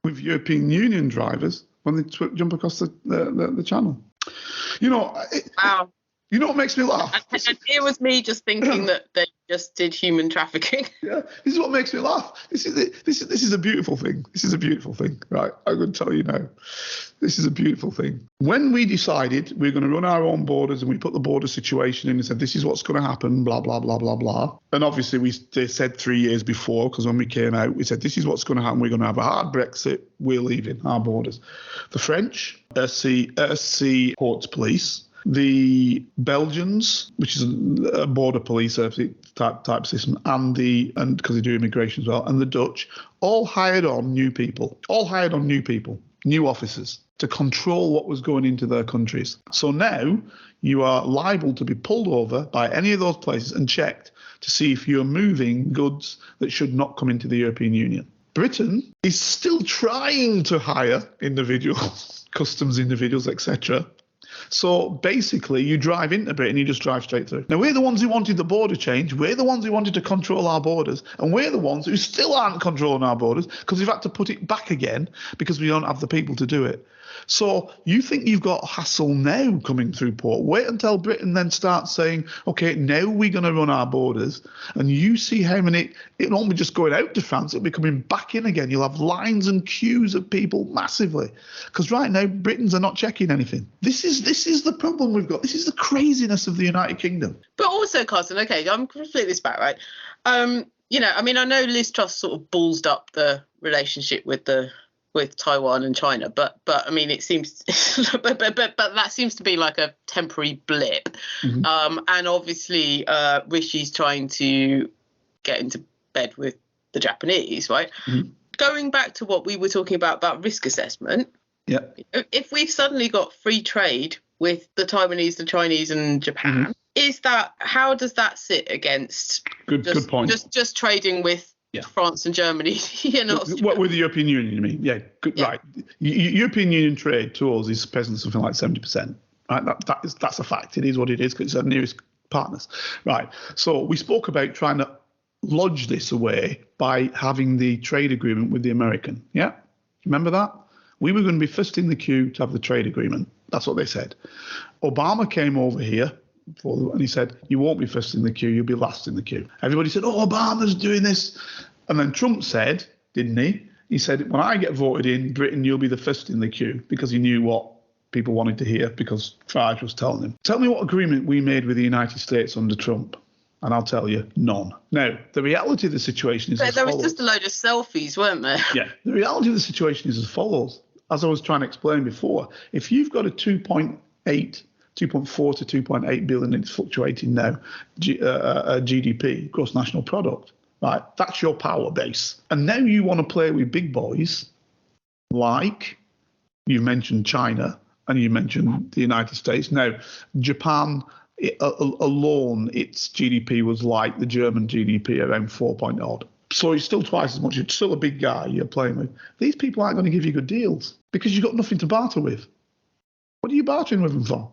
Speaker 5: with European Union drivers when they jump across the channel.
Speaker 6: Wow.
Speaker 5: You know what makes me laugh?
Speaker 6: And here was me just thinking that they just did human trafficking.
Speaker 5: Yeah, this is what makes me laugh. This is a beautiful thing. This is a beautiful thing, right? I'm going to tell you now. This is a beautiful thing. When we decided we're going to run our own borders and we put the border situation in and said, this is what's going to happen, blah, blah, blah, blah, blah. And obviously they said 3 years before, because when we came out, we said, this is what's going to happen. We're going to have a hard Brexit. We're leaving our borders. The French, Sea Ports Police, the Belgians, which is a border police type system, and because they do immigration as well, and the Dutch, all hired on new people, new officers to control what was going into their countries. So now you are liable to be pulled over by any of those places and checked to see if you're moving goods that should not come into the European Union. Britain is still trying to hire individuals, customs individuals, etc. So basically, you drive into Britain, you just drive straight through. Now, we're the ones who wanted the border change. We're the ones who wanted to control our borders. And we're the ones who still aren't controlling our borders because we've had to put it back again because we don't have the people to do it. So you think you've got hassle now coming through port. Wait until Britain then starts saying, OK, now we're going to run our borders. And you see how many, it won't be just going out to France, it'll be coming back in again. You'll have lines and queues of people massively. Because right now, Britons are not checking anything. This is the problem we've got. This is the craziness of the United Kingdom.
Speaker 6: But also, Carlton, OK, I'm going to flip this back, right? I know Liz Truss sort of ballsed up the relationship with Taiwan and China, but I mean, it seems, but that seems to be like a temporary blip. Mm-hmm. And obviously, Rishi's trying to get into bed with the Japanese, right? Mm-hmm. Going back to what we were talking about risk assessment.
Speaker 5: Yeah.
Speaker 6: If we've suddenly got free trade with the Taiwanese, the Chinese, and Japan, mm-hmm. How does that sit against?
Speaker 5: Good point.
Speaker 6: Just trading with. Yeah. France and Germany,
Speaker 5: What with the European Union, you mean? Yeah, good, yeah. Right. European Union trade to us is present something like 70%. Right, that's a fact. It is what it is because it's our nearest partners. Right. So we spoke about trying to lodge this away by having the trade agreement with the American. Yeah, remember that? We were going to be first in the queue to have the trade agreement. That's what they said. Obama came over here. And he said, you won't be first in the queue, you'll be last in the queue. Everybody said, Obama's doing this. And then Trump said, didn't he? He said, when I get voted in, Britain, you'll be the first in the queue, because he knew what people wanted to hear, because Farage was telling him. Tell me what agreement we made with the United States under Trump. And I'll tell you, none. Now, the reality of the situation is as follows. There was
Speaker 6: just a load of selfies, weren't there?
Speaker 5: Yeah. The reality of the situation is as follows. As I was trying to explain before, if you've got a 2.4 to 2.8 billion, it's fluctuating now, GDP, gross national product, right? That's your power base. And now you want to play with big boys like you mentioned China and you mentioned the United States. Now, Japan alone, its GDP was like the German GDP, around 4 point odd. So it's still twice as much. It's still a big guy you're playing with. These people aren't going to give you good deals because you've got nothing to barter with. What are you bartering with them for?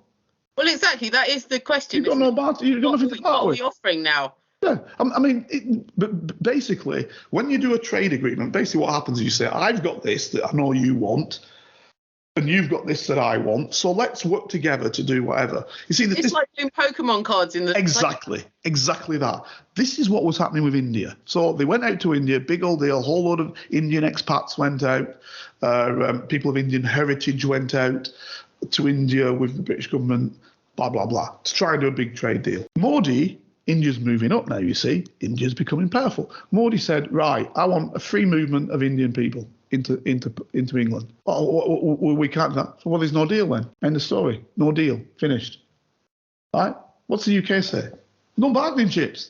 Speaker 6: Well, exactly. That is the question.
Speaker 5: You've got no barter. You've got nothing to barter with.
Speaker 6: What are we offering now?
Speaker 5: Yeah, I mean, but basically, when you do a trade agreement, basically what happens is you say, I've got this that I know you want, and you've got this that I want, so let's work together to do whatever. You see,
Speaker 6: it's like doing Pokemon cards in the... Exactly that. This is what was happening with India. So they went out to India, big old deal, a whole load of Indian expats went out, people of Indian heritage went out to India with the British government, blah, blah, blah, to try and do a big trade deal. Modi... India's moving up now, you see. India's becoming powerful. Modi said, right, I want a free movement of Indian people into England. Oh, we can't do that. So, well, there's no deal then. End of story. No deal. Finished. Right? What's the UK say? No bargaining chips.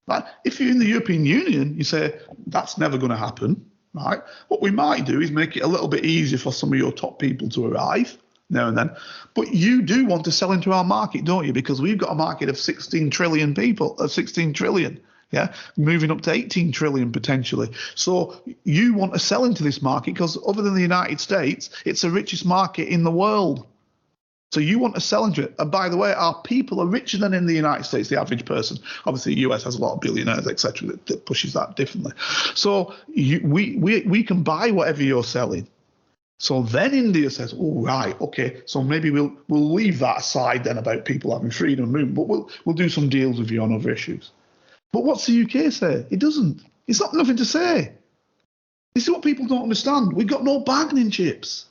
Speaker 6: Right? If you're in the European Union, you say, that's never going to happen. Right? What we might do is make it a little bit easier for some of your top people to arrive now and then. But you do want to sell into our market, don't you? Because we've got a market of 16 trillion people, 16 trillion, yeah, moving up to 18 trillion potentially. So you want to sell into this market because other than the United States, it's the richest market in the world. So you want to sell into it. And by the way, our people are richer than in the United States, the average person. Obviously, the US has a lot of billionaires, etc., that pushes that differently. So we can buy whatever you're selling. So then India says, oh, right, OK, so maybe we'll leave that aside then about people having freedom of movement, but we'll do some deals with you on other issues. But what's the UK say? It doesn't. It's not nothing to say. This is what people don't understand. We've got no bargaining chips.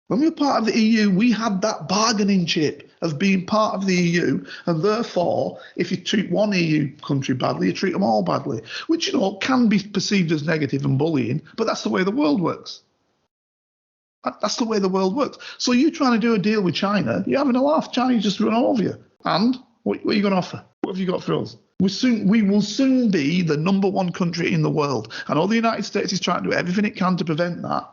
Speaker 6: When we were part of the EU, we had that bargaining chip of being part of the EU, and therefore, if you treat one EU country badly, you treat them all badly, which, you know, can be perceived as negative and bullying, but that's the way the world works. That's the way the world works. So you're trying to do a deal with China, you're having a laugh. China just run over you. And what are you going to offer? What have you got for us? We will soon be the number one country in the world. And all the United States is trying to do everything it can to prevent that,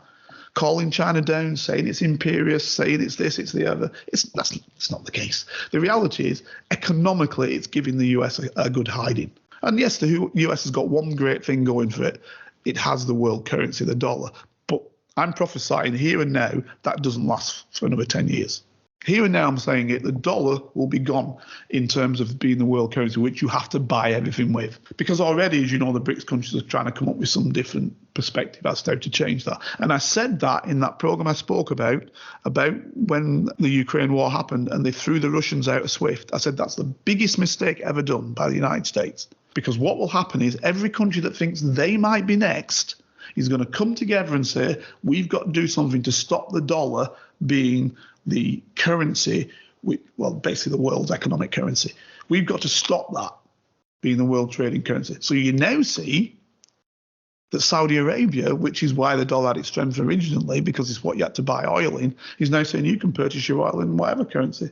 Speaker 6: calling China down, saying it's imperious, saying it's this, it's the other. It's not the case. The reality is, economically, it's giving the US a good hiding. And yes, the US has got one great thing going for it. It has the world currency, the dollar. But I'm prophesying here and now that doesn't last for another 10 years. Here and now I'm saying it, the dollar will be gone in terms of being the world currency, which you have to buy everything with. Because already, as you know, the BRICS countries are trying to come up with some different perspective as to how to change that. And I said that in that programme I spoke about when the Ukraine war happened and they threw the Russians out of SWIFT. I said that's the biggest mistake ever done by the United States. Because what will happen is every country that thinks they might be next is going to come together and say, we've got to do something to stop the dollar being the currency, well, basically the world's economic currency. We've got to stop that being the world trading currency. So you now see that Saudi Arabia, which is why the dollar had its strength originally, because it's what you had to buy oil in, is now saying you can purchase your oil in whatever currency.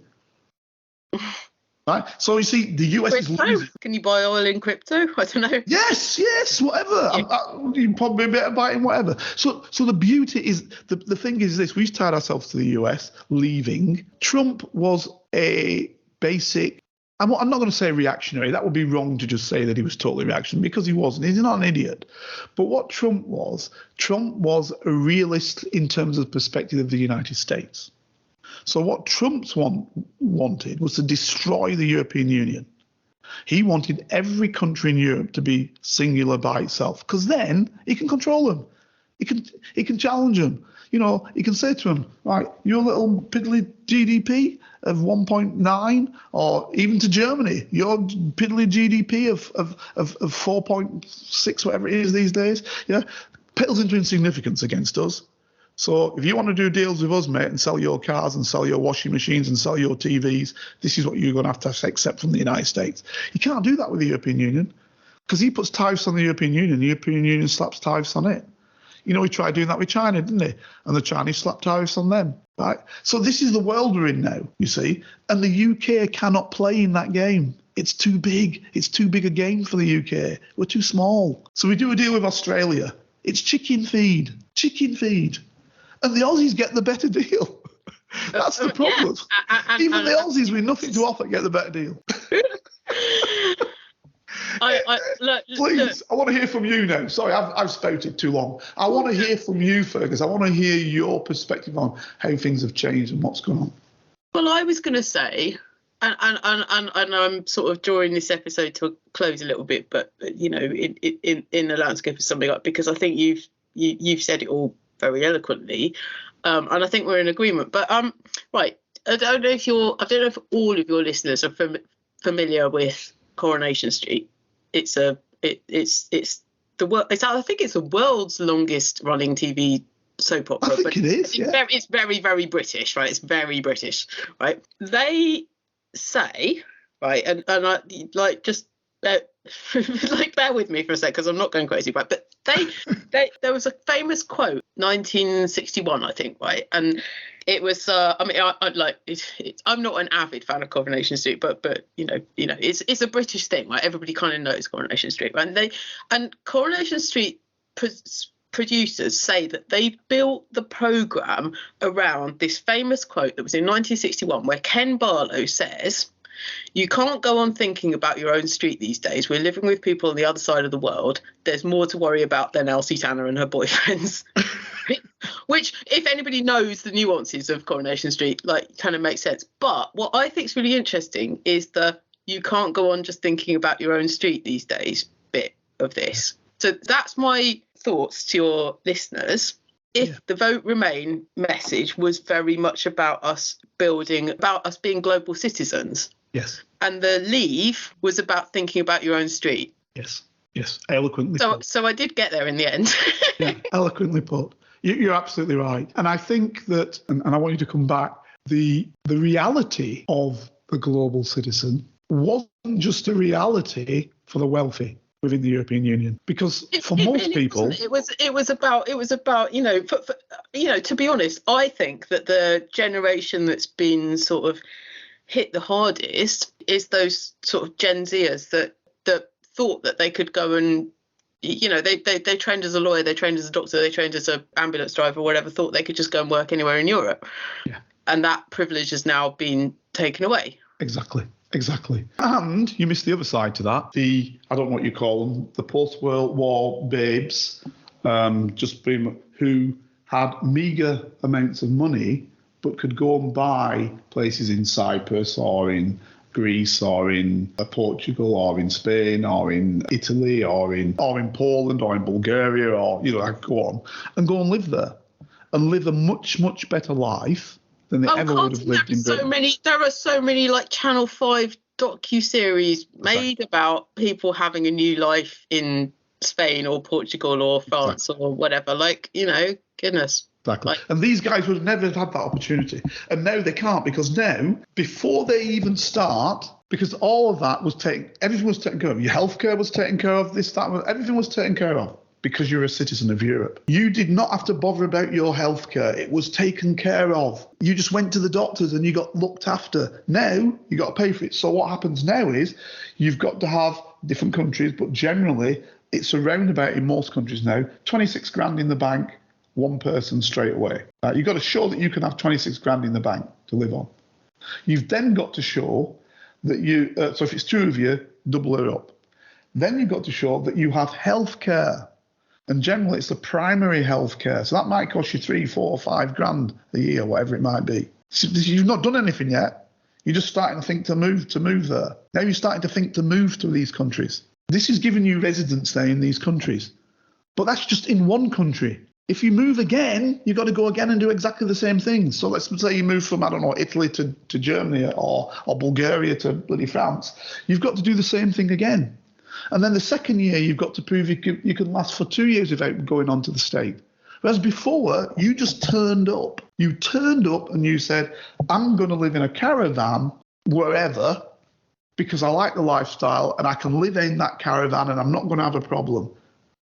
Speaker 6: Right? So you see, the US is losing. Can you buy oil in crypto? I don't know.
Speaker 5: Yes, whatever. Yeah. You probably better buy it in whatever. So the beauty is, the thing is this, we've tied ourselves to the US, leaving. Trump was a basic, I'm not going to say reactionary. That would be wrong to just say that he was totally reactionary, because he wasn't. He's not an idiot. But what Trump was a realist in terms of the perspective of the United States. So what Trump's wanted was to destroy the European Union. He wanted every country in Europe to be singular by itself, because then he can control them. He can challenge them. You know, he can say to them, right, your little piddly GDP of 1.9, or even to Germany, your piddly GDP of 4.6, whatever it is these days, yeah, pales into insignificance against us. So if you want to do deals with us, mate, and sell your cars and sell your washing machines and sell your TVs, this is what you're going to have to accept from the United States. You can't do that with the European Union, because he puts tariffs on the European Union slaps tariffs on it. You know, he tried doing that with China, didn't he? And the Chinese slapped tariffs on them, right? So this is the world we're in now, you see, and the UK cannot play in that game. It's too big. It's too big a game for the UK. We're too small. So we do a deal with Australia. It's chicken feed. And the Aussies get the better deal. That's the problem. Even the Aussies with nothing to offer get the better deal. Please, I want to hear from you now. Sorry, I've spouted too long. I want to hear from you, Fergus. I want to hear your perspective on how things have changed and what's going on.
Speaker 6: Well, I was going to say, and I'm sort of drawing this episode to a close a little bit, but you know, in the landscape of something like, because I think you've said it all very eloquently, and I think we're in agreement. But right, I don't know if all of your listeners are familiar with Coronation Street. I think it's the world's longest running TV soap opera.
Speaker 5: I think it is.
Speaker 6: It's very, very British, right? It's very British, right? They say, right, and I like just bear with me for a sec because I'm not going crazy, right? But there was a famous quote, 1961, I think, right? And it was, I'm not an avid fan of Coronation Street, but you know, it's a British thing, right? Everybody kind of knows Coronation Street, right? And Coronation Street producers say that they built the programme around this famous quote that was in 1961, where Ken Barlow says, "You can't go on thinking about your own street these days. We're living with people on the other side of the world. There's more to worry about than Elsie Tanner and her boyfriends." Which, if anybody knows the nuances of Coronation Street, like, kind of makes sense. But what I think is really interesting is the "you can't go on just thinking about your own street these days" bit of this. So that's my thoughts to your listeners. If the Vote Remain message was very much about us being global citizens.
Speaker 5: Yes.
Speaker 6: And the Leave was about thinking about your own street.
Speaker 5: Yes, eloquently put.
Speaker 6: So I did get there in the end.
Speaker 5: Yeah, eloquently put. You're absolutely right. And I think that, and I want you to come back, the reality of the global citizen wasn't just a reality for the wealthy within the European Union, because for most people
Speaker 6: it was about you know, for you know, to be honest, I think that the generation that's been sort of hit the hardest is those sort of Gen Zers that thought that they could go and, you know, they trained as a lawyer, they trained as a doctor, they trained as an ambulance driver or whatever, thought they could just go and work anywhere in Europe.
Speaker 5: Yeah. And
Speaker 6: that privilege has now been taken away.
Speaker 5: Exactly. And you missed the other side to that. I don't know what you call them, the post-World War babes, who had meagre amounts of money, but could go and buy places in Cyprus or in Greece or in Portugal or in Spain or in Italy or in Poland or in Bulgaria, or, you know, I could go and live there and live a much, much better life than they ever would have lived in Britain.
Speaker 6: There are so many like Channel 5 docu-series made about people having a new life in Spain or Portugal or France or whatever. Like, you know, goodness.
Speaker 5: Exactly.
Speaker 6: Like,
Speaker 5: and these guys would have never had that opportunity. And now they can't, because now, before they even start, because all of that everything was taken care of. Your healthcare was taken care of, everything was taken care of. Because you're a citizen of Europe. You did not have to bother about your healthcare. It was taken care of. You just went to the doctors and you got looked after. Now, you got to pay for it. So what happens now is you've got to have different countries, but generally it's around about, in most countries now, 26 grand in the bank, one person straight away. You've got to show that you can have 26 grand in the bank to live on. You've then got to show that so if it's two of you, double it up. Then you've got to show that you have healthcare. And generally, it's the primary healthcare. So that might cost you 3, 4, 5 grand a year, whatever it might be. So you've not done anything yet. You're just starting to think to move there. Now you're starting to think to move to these countries. This is giving you residence there in these countries. But that's just in one country. If you move again, you've got to go again and do exactly the same thing. So let's say you move from, I don't know, Italy to Germany or Bulgaria to bloody France. You've got to do the same thing again. And then the second year, you've got to prove you can last for 2 years without going on to the state. Whereas before, you just turned up. You turned up and you said, I'm going to live in a caravan wherever because I like the lifestyle and I can live in that caravan and I'm not going to have a problem.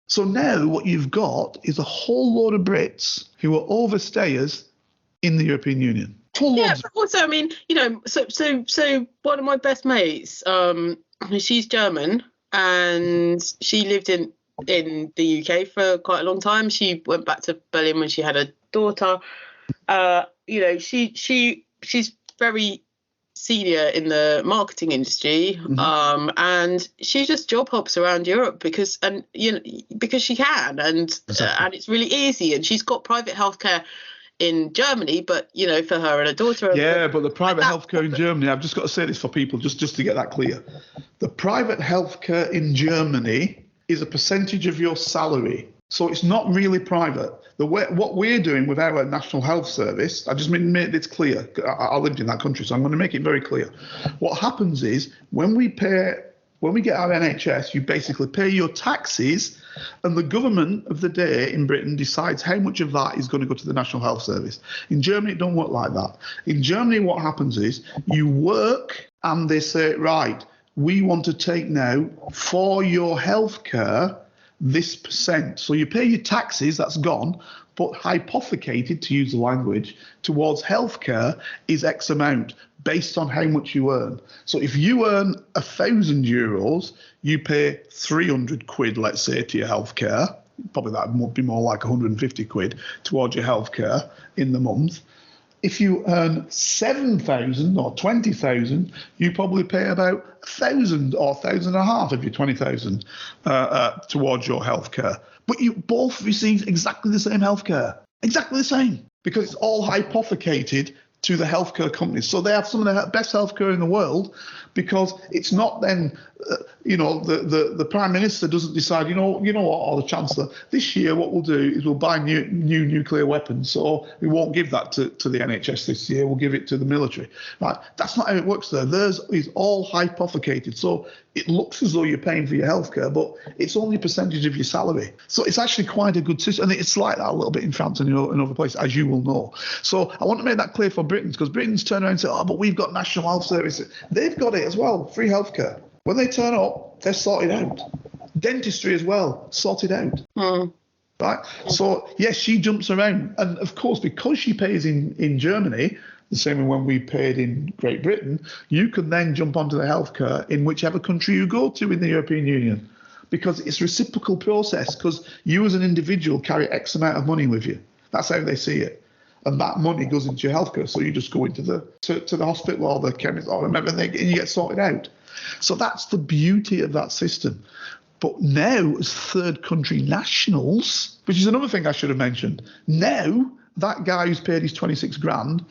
Speaker 5: So now what you've got is a whole load of Brits who are overstayers in the European Union.
Speaker 6: Yeah, but also, I mean, so one of my best mates, she's German, and she lived in the UK for quite a long time. She went back to Berlin when she had a daughter. She's very senior in the marketing industry, and she just job hops around Europe because she can, and it's really easy, and she's got private healthcare in Germany, but for her and her daughter.
Speaker 5: Yeah, but the private healthcare in Germany, I've just got to say this for people, just to get that clear. The private healthcare in Germany is a percentage of your salary. So it's not really private. What we're doing with our National Health Service, I just made this clear. I lived in that country, so I'm going to make it very clear. What happens is when we get our NHS, you basically pay your taxes, and the government of the day in Britain decides how much of that is going to go to the National Health Service. In Germany, it don't work like that. In Germany, what happens is you work and they say, right, we want to take now for your healthcare this percent. So you pay your taxes, that's gone, but hypothecated, to use the language, towards healthcare is X amount based on how much you earn. So if you earn €1,000, you pay 300 quid, let's say, to your healthcare. Probably that would be more like 150 quid towards your healthcare in the month. If you earn 7,000 or 20,000, you probably pay about 1,000 or 1,500 if you're 20,000 towards your healthcare. But you both receive exactly the same healthcare, exactly the same, because it's all hypothecated to the healthcare companies. So they have some of the best healthcare in the world, because it's not then, the Prime Minister doesn't decide, you know what, or the Chancellor, this year what we'll do is we'll buy new nuclear weapons, so we won't give that to the NHS this year, we'll give it to the military. Right? That's not how it works there. Theirs is all hypothecated. So it looks as though you're paying for your healthcare, but it's only a percentage of your salary. So it's actually quite a good system. And it's like that a little bit in France and in other places, as you will know. So I want to make that clear for Britons, because Britons turn around and say, but we've got National Health Service. They've got it as well, free healthcare. When they turn up, they're sorted out. Dentistry as well, sorted out. Right? So, yes, she jumps around. And, of course, because she pays in Germany, the same as when we paid in Great Britain, you can then jump onto the healthcare in whichever country you go to in the European Union, because it's a reciprocal process, because you as an individual carry X amount of money with you. That's how they see it. And that money goes into your healthcare. So you just go into the hospital or the chemist or whatever, and you get sorted out. So that's the beauty of that system. But now, as third country nationals, which is another thing I should have mentioned, now that guy who's paid his 26 grand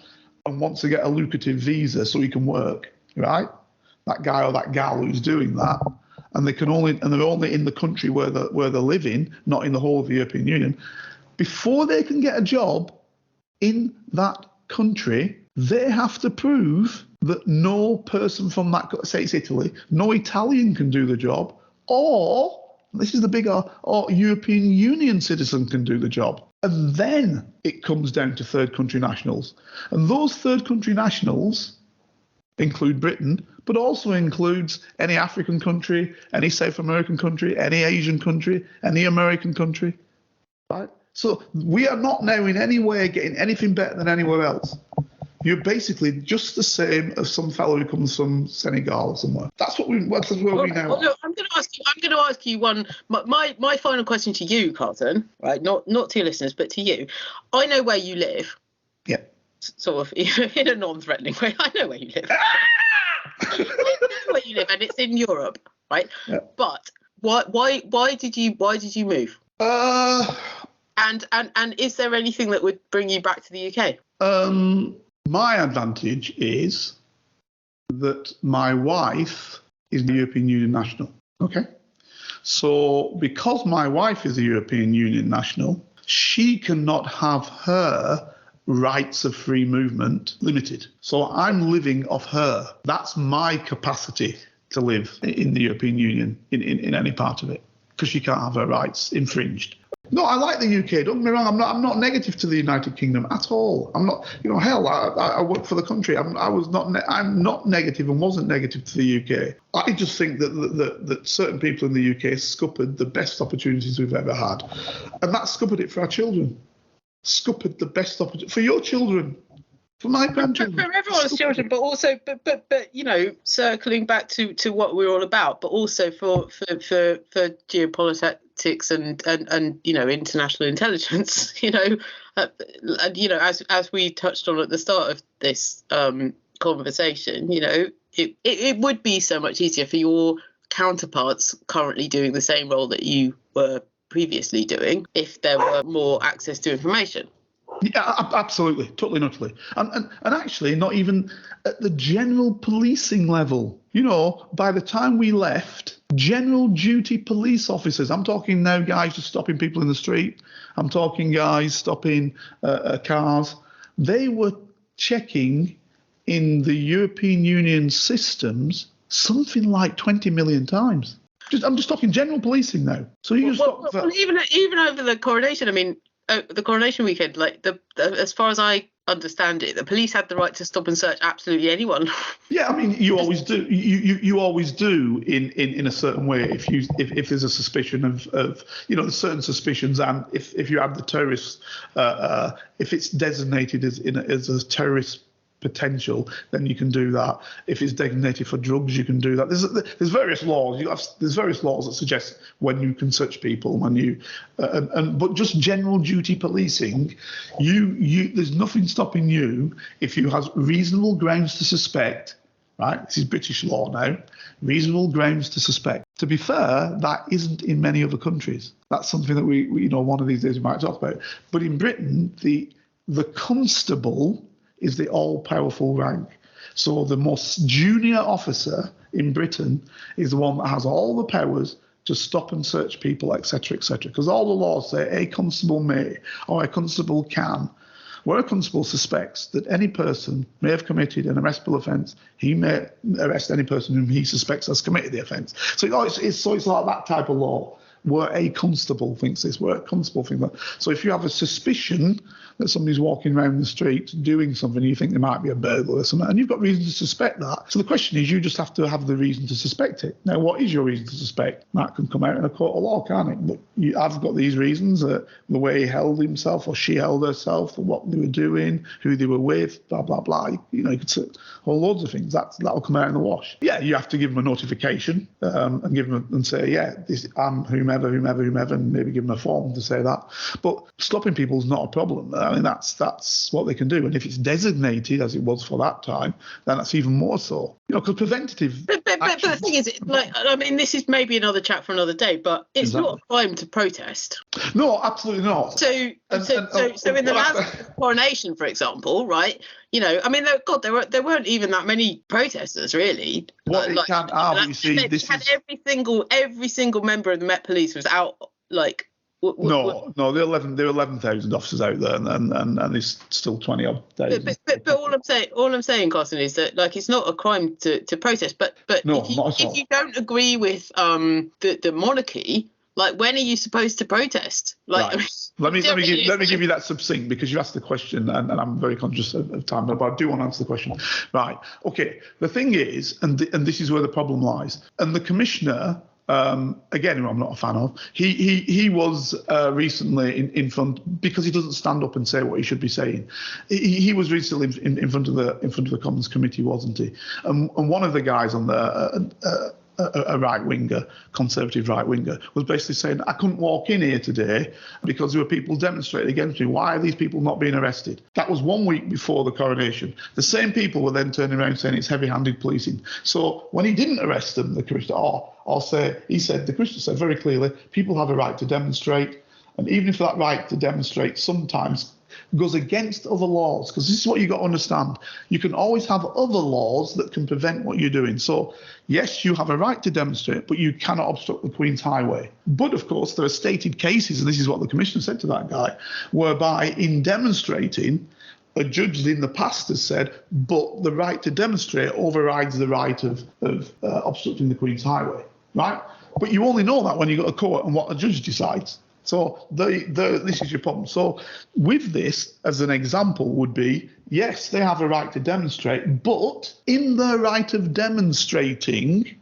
Speaker 5: and wants to get a lucrative visa so he can work, right? That guy or that gal who's doing that, and they're only in the country where they're living, not in the whole of the European Union. Before they can get a job in that country, they have to prove that no person from that, say it's Italy, no Italian can do the job, or, this is the big or European Union citizen can do the job. And then it comes down to third country nationals. And those third country nationals include Britain, but also includes any African country, any South American country, any Asian country, any American country, right? So we are not now in any way getting anything better than anywhere else. You're basically just the same as some fellow who comes from Senegal or somewhere. That's where we now are.
Speaker 6: Look, I'm going to ask you one. My final question to you, Carlton. Right, not to your listeners, but to you. I know where you live.
Speaker 5: Yeah.
Speaker 6: Sort of in a non-threatening way. I know where you live. I know where you live, and it's in Europe, right? Yeah. But why did you move? And is there anything that would bring you back to the UK?
Speaker 5: My advantage is that my wife is a European Union national. Okay. So because my wife is a European Union national, she cannot have her rights of free movement limited. So I'm living off her. That's my capacity to live in the European Union in any part of it, because she can't have her rights infringed. No, I like the UK. Don't get me wrong. I'm not negative to the United Kingdom at all. I'm not. Hell, I work for the country. I'm not negative and wasn't negative to the UK. I just think that certain people in the UK scuppered the best opportunities we've ever had, and that scuppered it for our children. Scuppered the best opportunity for your children. For my grandchildren.
Speaker 6: For everyone's children, but also, but you know, circling back to what we're all about, but also for geopolitics and you know, international intelligence, you know, and you know, as we touched on at the start of this conversation, you know, it would be so much easier for your counterparts currently doing the same role that you were previously doing if there were more access to information.
Speaker 5: Yeah, absolutely, totally and utterly. And actually, not even at the general policing level. You know, by the time we left, general duty police officers, I'm talking now guys just stopping people in the street, I'm talking guys stopping cars, they were checking in the European Union systems something like 20 million times. I'm just talking general policing now. So you
Speaker 6: even over the coronation, I mean, the coronation weekend, like as far as I understand it, the police had the right to stop and search absolutely anyone. Yeah,
Speaker 5: I mean, you always do. You always do in a certain way if there's a suspicion of you know, there's certain suspicions, and if you have the terrorists, if it's designated as a terrorist potential, then you can do that. If it's designated for drugs, you can do that. There's various laws. There's various laws that suggest when you can search people, when you but just general duty policing, there's nothing stopping you if you have reasonable grounds to suspect. Right, this is British law now. Reasonable grounds to suspect. To be fair, that isn't in many other countries. That's something that we you know, one of these days we might talk about. But in Britain, the constable is the all-powerful rank. So the most junior officer in Britain is the one that has all the powers to stop and search people, etc., etc. Because all the laws say a constable may or a constable can. Where a constable suspects that any person may have committed an arrestable offence, he may arrest any person whom he suspects has committed the offence. So it's like that type of law. Where a constable thinks this, where a constable thinks that. So if you have a suspicion that somebody's walking around the street doing something, you think there might be a burglar or something, and you've got reason to suspect that. So the question is, you just have to have the reason to suspect it. Now, what is your reason to suspect? That can come out in a court of law, can't it? But I've got these reasons, the way he held himself or she held herself, what they were doing, who they were with, blah, blah, blah. You know, you could say all loads of things. That'll come out in the wash. Yeah, you have to give them a notification and give them and say, yeah, I'm whomever, and maybe give them a form to say that. But stopping people is not a problem. I mean, that's what they can do. And if it's designated, as it was for that time, then that's even more so. You know, because preventative.
Speaker 6: But the thing is, like, I mean, this is maybe another chat for another day, but it's not a crime to protest.
Speaker 5: No, absolutely not.
Speaker 6: So in the last coronation, for example, right? You know, I mean, there weren't even that many protesters, really.
Speaker 5: What it can't have, you see,
Speaker 6: every single member of the Met Police was out, like.
Speaker 5: No, there are 11,000 officers out there, and there's still 20 odd thousand.
Speaker 6: But all I'm saying, Carlton, is that, like, it's not a crime to protest. But
Speaker 5: no,
Speaker 6: if you don't agree with the monarchy, like, when are you supposed to protest? Like,
Speaker 5: right. Let me give you that succinct, because you asked the question, and I'm very conscious of time, but I do want to answer the question. Right. Okay. The thing is, and this is where the problem lies, and the commissioner. Again, who I'm not a fan of. He was recently in front, because he doesn't stand up and say what he should be saying. He was recently in front of the Commons Committee, wasn't he? And one of the guys on there, a right-winger, conservative right-winger, was basically saying, I couldn't walk in here today because there were people demonstrating against me. Why are these people not being arrested? That was 1 week before the coronation. The same people were then turning around saying it's heavy-handed policing. So when he didn't arrest them, the commissioner, the commissioner said very clearly, people have a right to demonstrate, and even if that right to demonstrate sometimes goes against other laws, because this is what you've got to understand. You can always have other laws that can prevent what you're doing. So, yes, you have a right to demonstrate, but you cannot obstruct the Queen's highway. But, of course, there are stated cases, and this is what the Commissioner said to that guy, whereby in demonstrating, a judge in the past has said, but the right to demonstrate overrides the right of obstructing the Queen's highway, right? But you only know that when you go to court and what a judge decides. So this is your problem. So with this, as an example, would be, yes, they have a right to demonstrate, but in their right of demonstrating,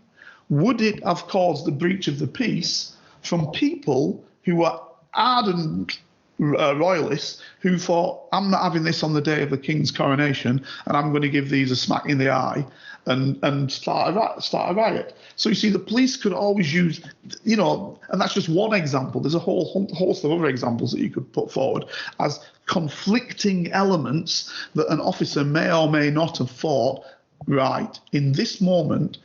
Speaker 5: would it have caused the breach of the peace from people who are ardent royalists who thought, I'm not having this on the day of the king's coronation, and I'm going to give these a smack in the eye and start a riot. So you see, the police could always use, and that's just one example. There's a whole host of other examples that you could put forward as conflicting elements that an officer may or may not have thought, right, in this moment,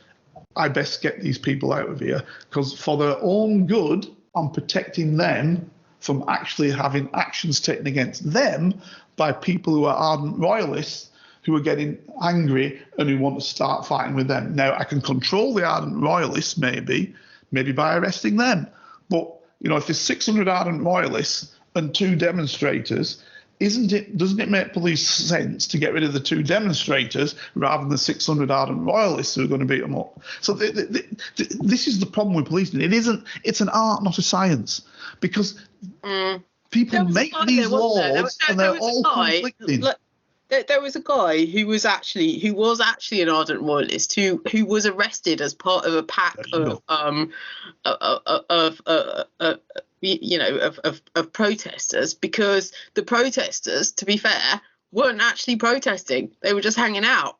Speaker 5: I best get these people out of here, because for their own good, I'm protecting them from actually having actions taken against them by people who are ardent royalists who are getting angry and who want to start fighting with them. Now, I can control the ardent royalists maybe by arresting them. But, if there's 600 ardent royalists and 2 demonstrators, doesn't it make police sense to get rid of the 2 demonstrators rather than the 600 ardent royalists who are going to beat them up? So this is the problem with policing. It's an art, not a science, because people make these laws and they're all conflicting.
Speaker 6: There was a guy who was actually an ardent royalist who was arrested as part of a pack of protesters, because the protesters, to be fair, weren't actually protesting; they were just hanging out,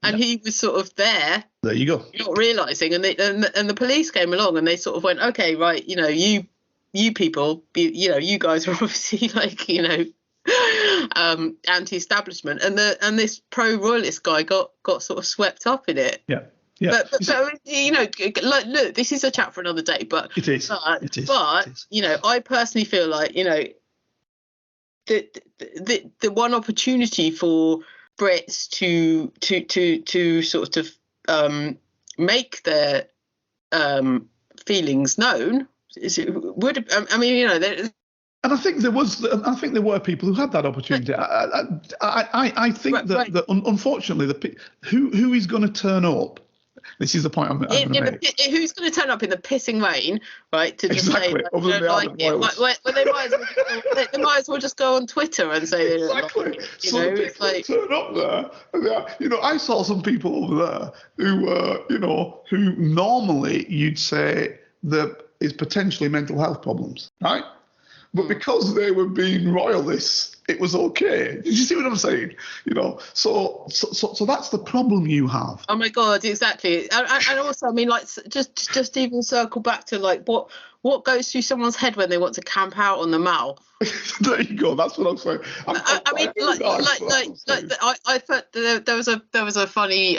Speaker 6: and he was sort of there.
Speaker 5: There you go.
Speaker 6: Not realising, and the police came along and they sort of went, okay, right, you people, you guys are obviously anti-establishment, and this pro-royalist guy got sort of swept up in it.
Speaker 5: Yeah.
Speaker 6: But look, this is a chat for another day. But
Speaker 5: it is.
Speaker 6: But I personally feel like the one opportunity for Brits to sort of make their feelings known would. I mean,
Speaker 5: And I think there were people who had that opportunity. I think that unfortunately, who is going to turn up? This is the point I'm going to make.
Speaker 6: Who's going to turn up in the pissing rain, right? To just
Speaker 5: exactly.
Speaker 6: say, they might as well just go on Twitter and say
Speaker 5: exactly. Turn up there. I saw some people over there who normally you'd say there is potentially mental health problems, right? But because they were being royalists, it was okay. Did you see what I'm saying? So that's the problem you have.
Speaker 6: Oh my God, exactly. And also, I mean, just even circle back to what goes through someone's head when they want to camp out on the Mall.
Speaker 5: There you go. That's what I'm saying.
Speaker 6: I thought there was a funny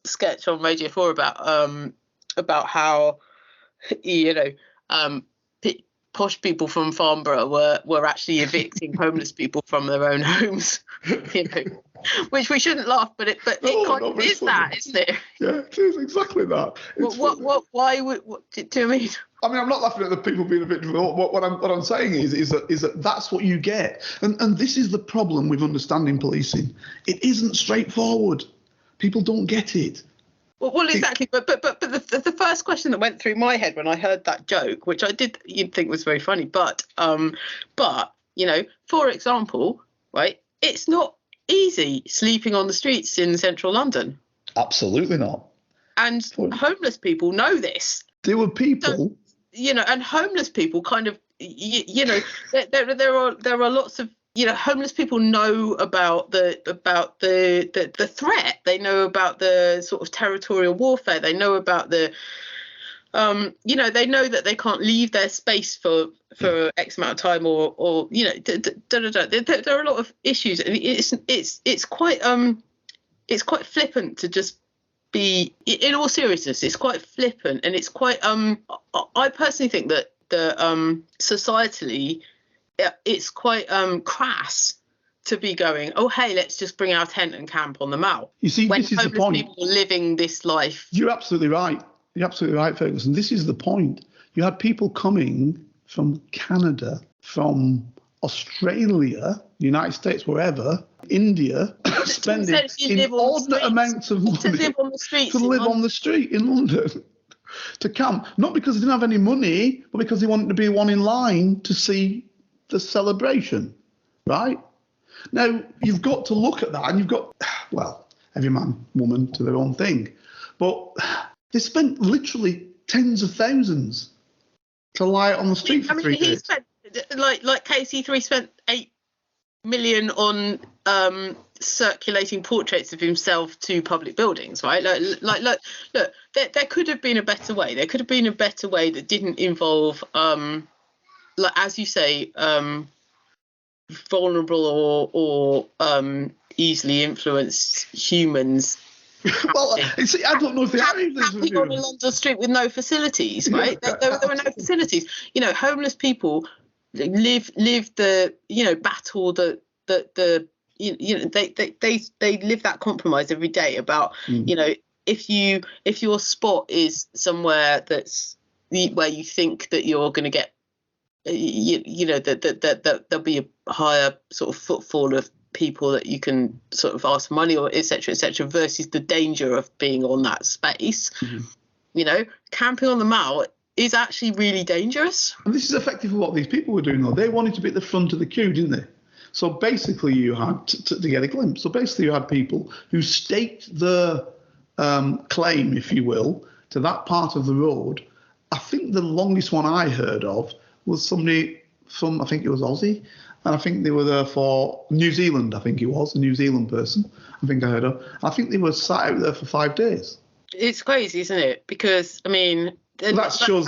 Speaker 6: sketch on Radio 4 about how posh people from Farnborough were actually evicting homeless people from their own homes, which we shouldn't laugh, but it kind of is that, isn't it?
Speaker 5: Yeah, it is exactly that.
Speaker 6: Why do you mean?
Speaker 5: I mean, I'm not laughing at the people being evicted. What I'm saying is that that's what you get, and this is the problem with understanding policing. It isn't straightforward. People don't get it.
Speaker 6: Well, exactly. But the first question that went through my head when I heard that joke, which you'd think was very funny, but for example, right, it's not easy sleeping on the streets in central London.
Speaker 5: Absolutely not.
Speaker 6: And homeless people know this.
Speaker 5: There were people,
Speaker 6: and homeless people kind of, there are lots of. Homeless people know about the threat. They know about the sort of territorial warfare. They know about the, they know that they can't leave their space for X amount of time or There are a lot of issues, and it's quite flippant to just be. In all seriousness, it's quite flippant, and it's quite. I personally think that societally. It's quite crass to be going, oh, hey, let's just bring our tent and camp on the Mall.
Speaker 5: You see,
Speaker 6: when
Speaker 5: this is the point.
Speaker 6: People are living this life.
Speaker 5: You're absolutely right. Ferguson. This is the point. You had people coming from Canada, from Australia, United States, wherever, India, spending inordinate amounts of money
Speaker 6: to live on the
Speaker 5: street in London. To camp, not because they didn't have any money, but because they wanted to be one in line to see the celebration, right? Now, you've got to look at that, and you've got, every man, woman to their own thing. But they spent literally tens of thousands to lie on the street for 3 days.
Speaker 6: like KC3 spent 8 million on circulating portraits of himself to public buildings, right? Look, there could have been a better way. There could have been a better way that didn't involve, like as you say, vulnerable or easily influenced humans.
Speaker 5: Well, I don't know if they are
Speaker 6: camping on a London street with no facilities, right? There were no facilities. Homeless people live the battle that they live that compromise every day about if your spot is somewhere that's where you think that you're going to get that there'll be a higher sort of footfall of people that you can sort of ask for money or et cetera, versus the danger of being on that space. Camping on the Mall is actually really dangerous.
Speaker 5: And this is effectively what these people were doing, though. They wanted to be at the front of the queue, didn't they? So basically you had to get a glimpse. So basically you had people who staked their claim, if you will, to that part of the road. I think the longest one I heard of was somebody from, I think it was Aussie, and I think they were there for New Zealand, I think it was, a New Zealand person, I think I heard of. I think they were sat out there for 5 days. It's
Speaker 6: crazy, isn't it? Because, I mean...
Speaker 5: That shows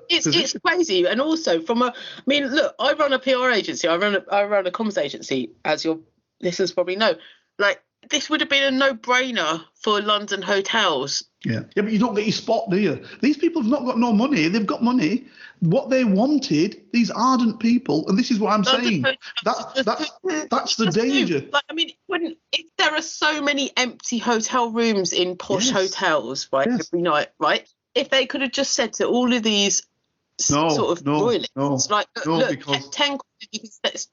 Speaker 6: it's crazy. And also look, I run a PR agency, I run a comms agency, as your listeners probably know. Like, this would have been a no-brainer for London hotels.
Speaker 5: Yeah, but you don't get your spot, do you? These people have not got no money. They've got money. What they wanted, these ardent people, and this is what I'm saying. That's the danger.
Speaker 6: Like, I mean, if there are so many empty hotel rooms in posh hotels, right, every night, right? If they could have just said to all of these royalists, look, because 10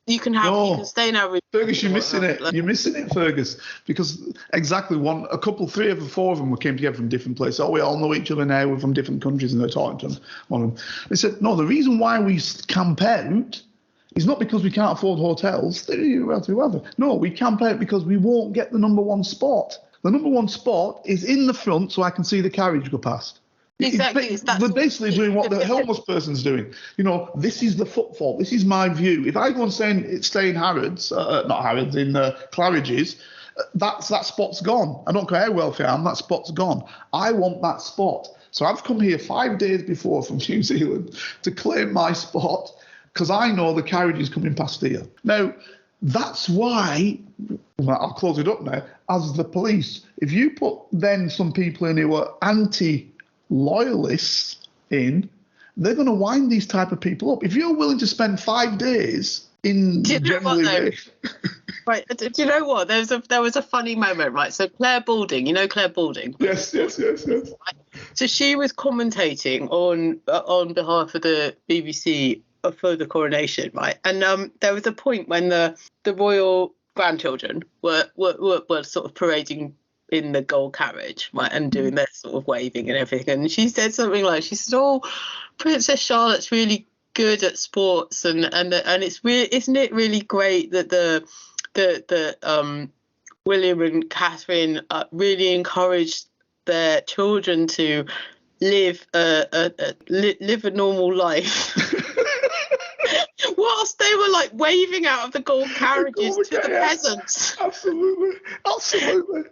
Speaker 6: you can stay in our room.
Speaker 5: Fergus, you're missing it. You're missing it, Fergus. Because exactly three of the four of them came together from different places. Oh, we all know each other now. We're from different countries, and they're talking to one of them. They said, no, the reason why we camp out is not because we can't afford hotels. No, we camp out because we won't get the number one spot. The number one spot is in the front, so I can see the carriage go past.
Speaker 6: Exactly.
Speaker 5: They're basically doing what the homeless person's doing. This is the footfall. This is my view. If I go and stay in Harrods, not Harrods, in Claridge's, that spot's gone. I don't care how wealthy I am, that spot's gone. I want that spot. So I've come here 5 days before from New Zealand to claim my spot because I know the carriage is coming past here. Now, that's why, I'll close it up now, as the police, if you put then some people in who are anti-loyalists in, they're going to wind these type of people up. If you're willing to spend 5 days in generally...
Speaker 6: Right, do you know what? There was a funny moment, right? So Claire Balding, Claire Balding?
Speaker 5: Yes.
Speaker 6: So she was commentating on behalf of the BBC for the coronation, right? And there was a point when the royal grandchildren were sort of parading in the gold carriage, right, and doing their sort of waving and everything. And she said something like, "Oh, Princess Charlotte's really good at sports, and it's really, isn't it really great that the William and Catherine really encouraged their children to live a normal life." Whilst they were like waving out of the gold carriages to the peasants.
Speaker 5: Absolutely. And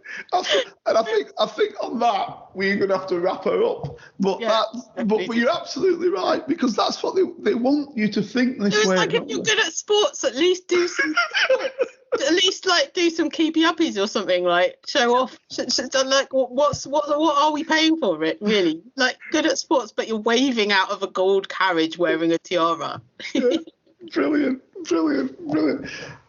Speaker 5: I think on that we're going to have to wrap her up. But you're absolutely right, because that's what they want you to think this way.
Speaker 6: Like, if you're good at sports, at least do some. At least do some keepy uppies or something, like show off. Like, what are we paying for it, really? Like, good at sports, but you're waving out of a gold carriage wearing a tiara.
Speaker 5: Yeah. Brilliant.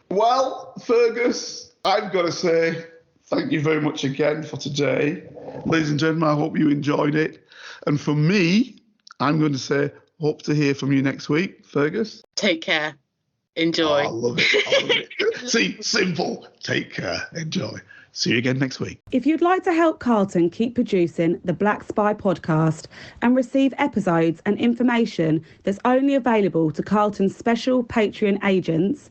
Speaker 5: Well, Fergus, I've got to say thank you very much again for today. Ladies and gentlemen, I hope you enjoyed it. And for me, I'm going to say hope to hear from you next week. Fergus?
Speaker 6: Take care. Enjoy.
Speaker 5: Oh, I love it. See, simple. Take care. Enjoy. See you again next week.
Speaker 3: If you'd like to help Carlton keep producing the Black Spy podcast and receive episodes and information that's only available to Carlton's special Patreon agents,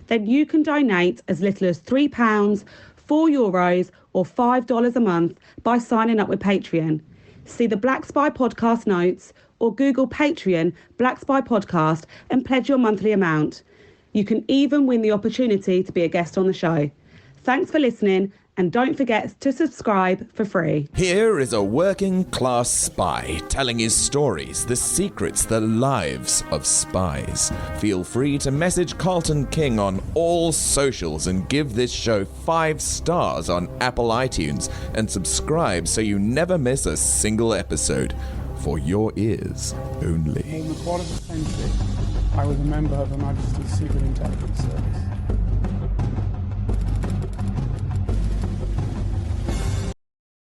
Speaker 3: then you can donate as little as £3, €4 or $5 a month by signing up with Patreon. See the Black Spy podcast notes or Google Patreon Black Spy Podcast and pledge your monthly amount. You can even win the opportunity to be a guest on the show. Thanks for listening, and don't forget to subscribe for free.
Speaker 7: Here is a working class spy telling his stories, the secrets, the lives of spies. Feel free to message Carlton King on all socials and give this show 5 stars on Apple iTunes and subscribe so you never miss a single episode. For your ears only.
Speaker 2: More than a quarter of a century, I was a member of Her Majesty's Secret Intelligence Service.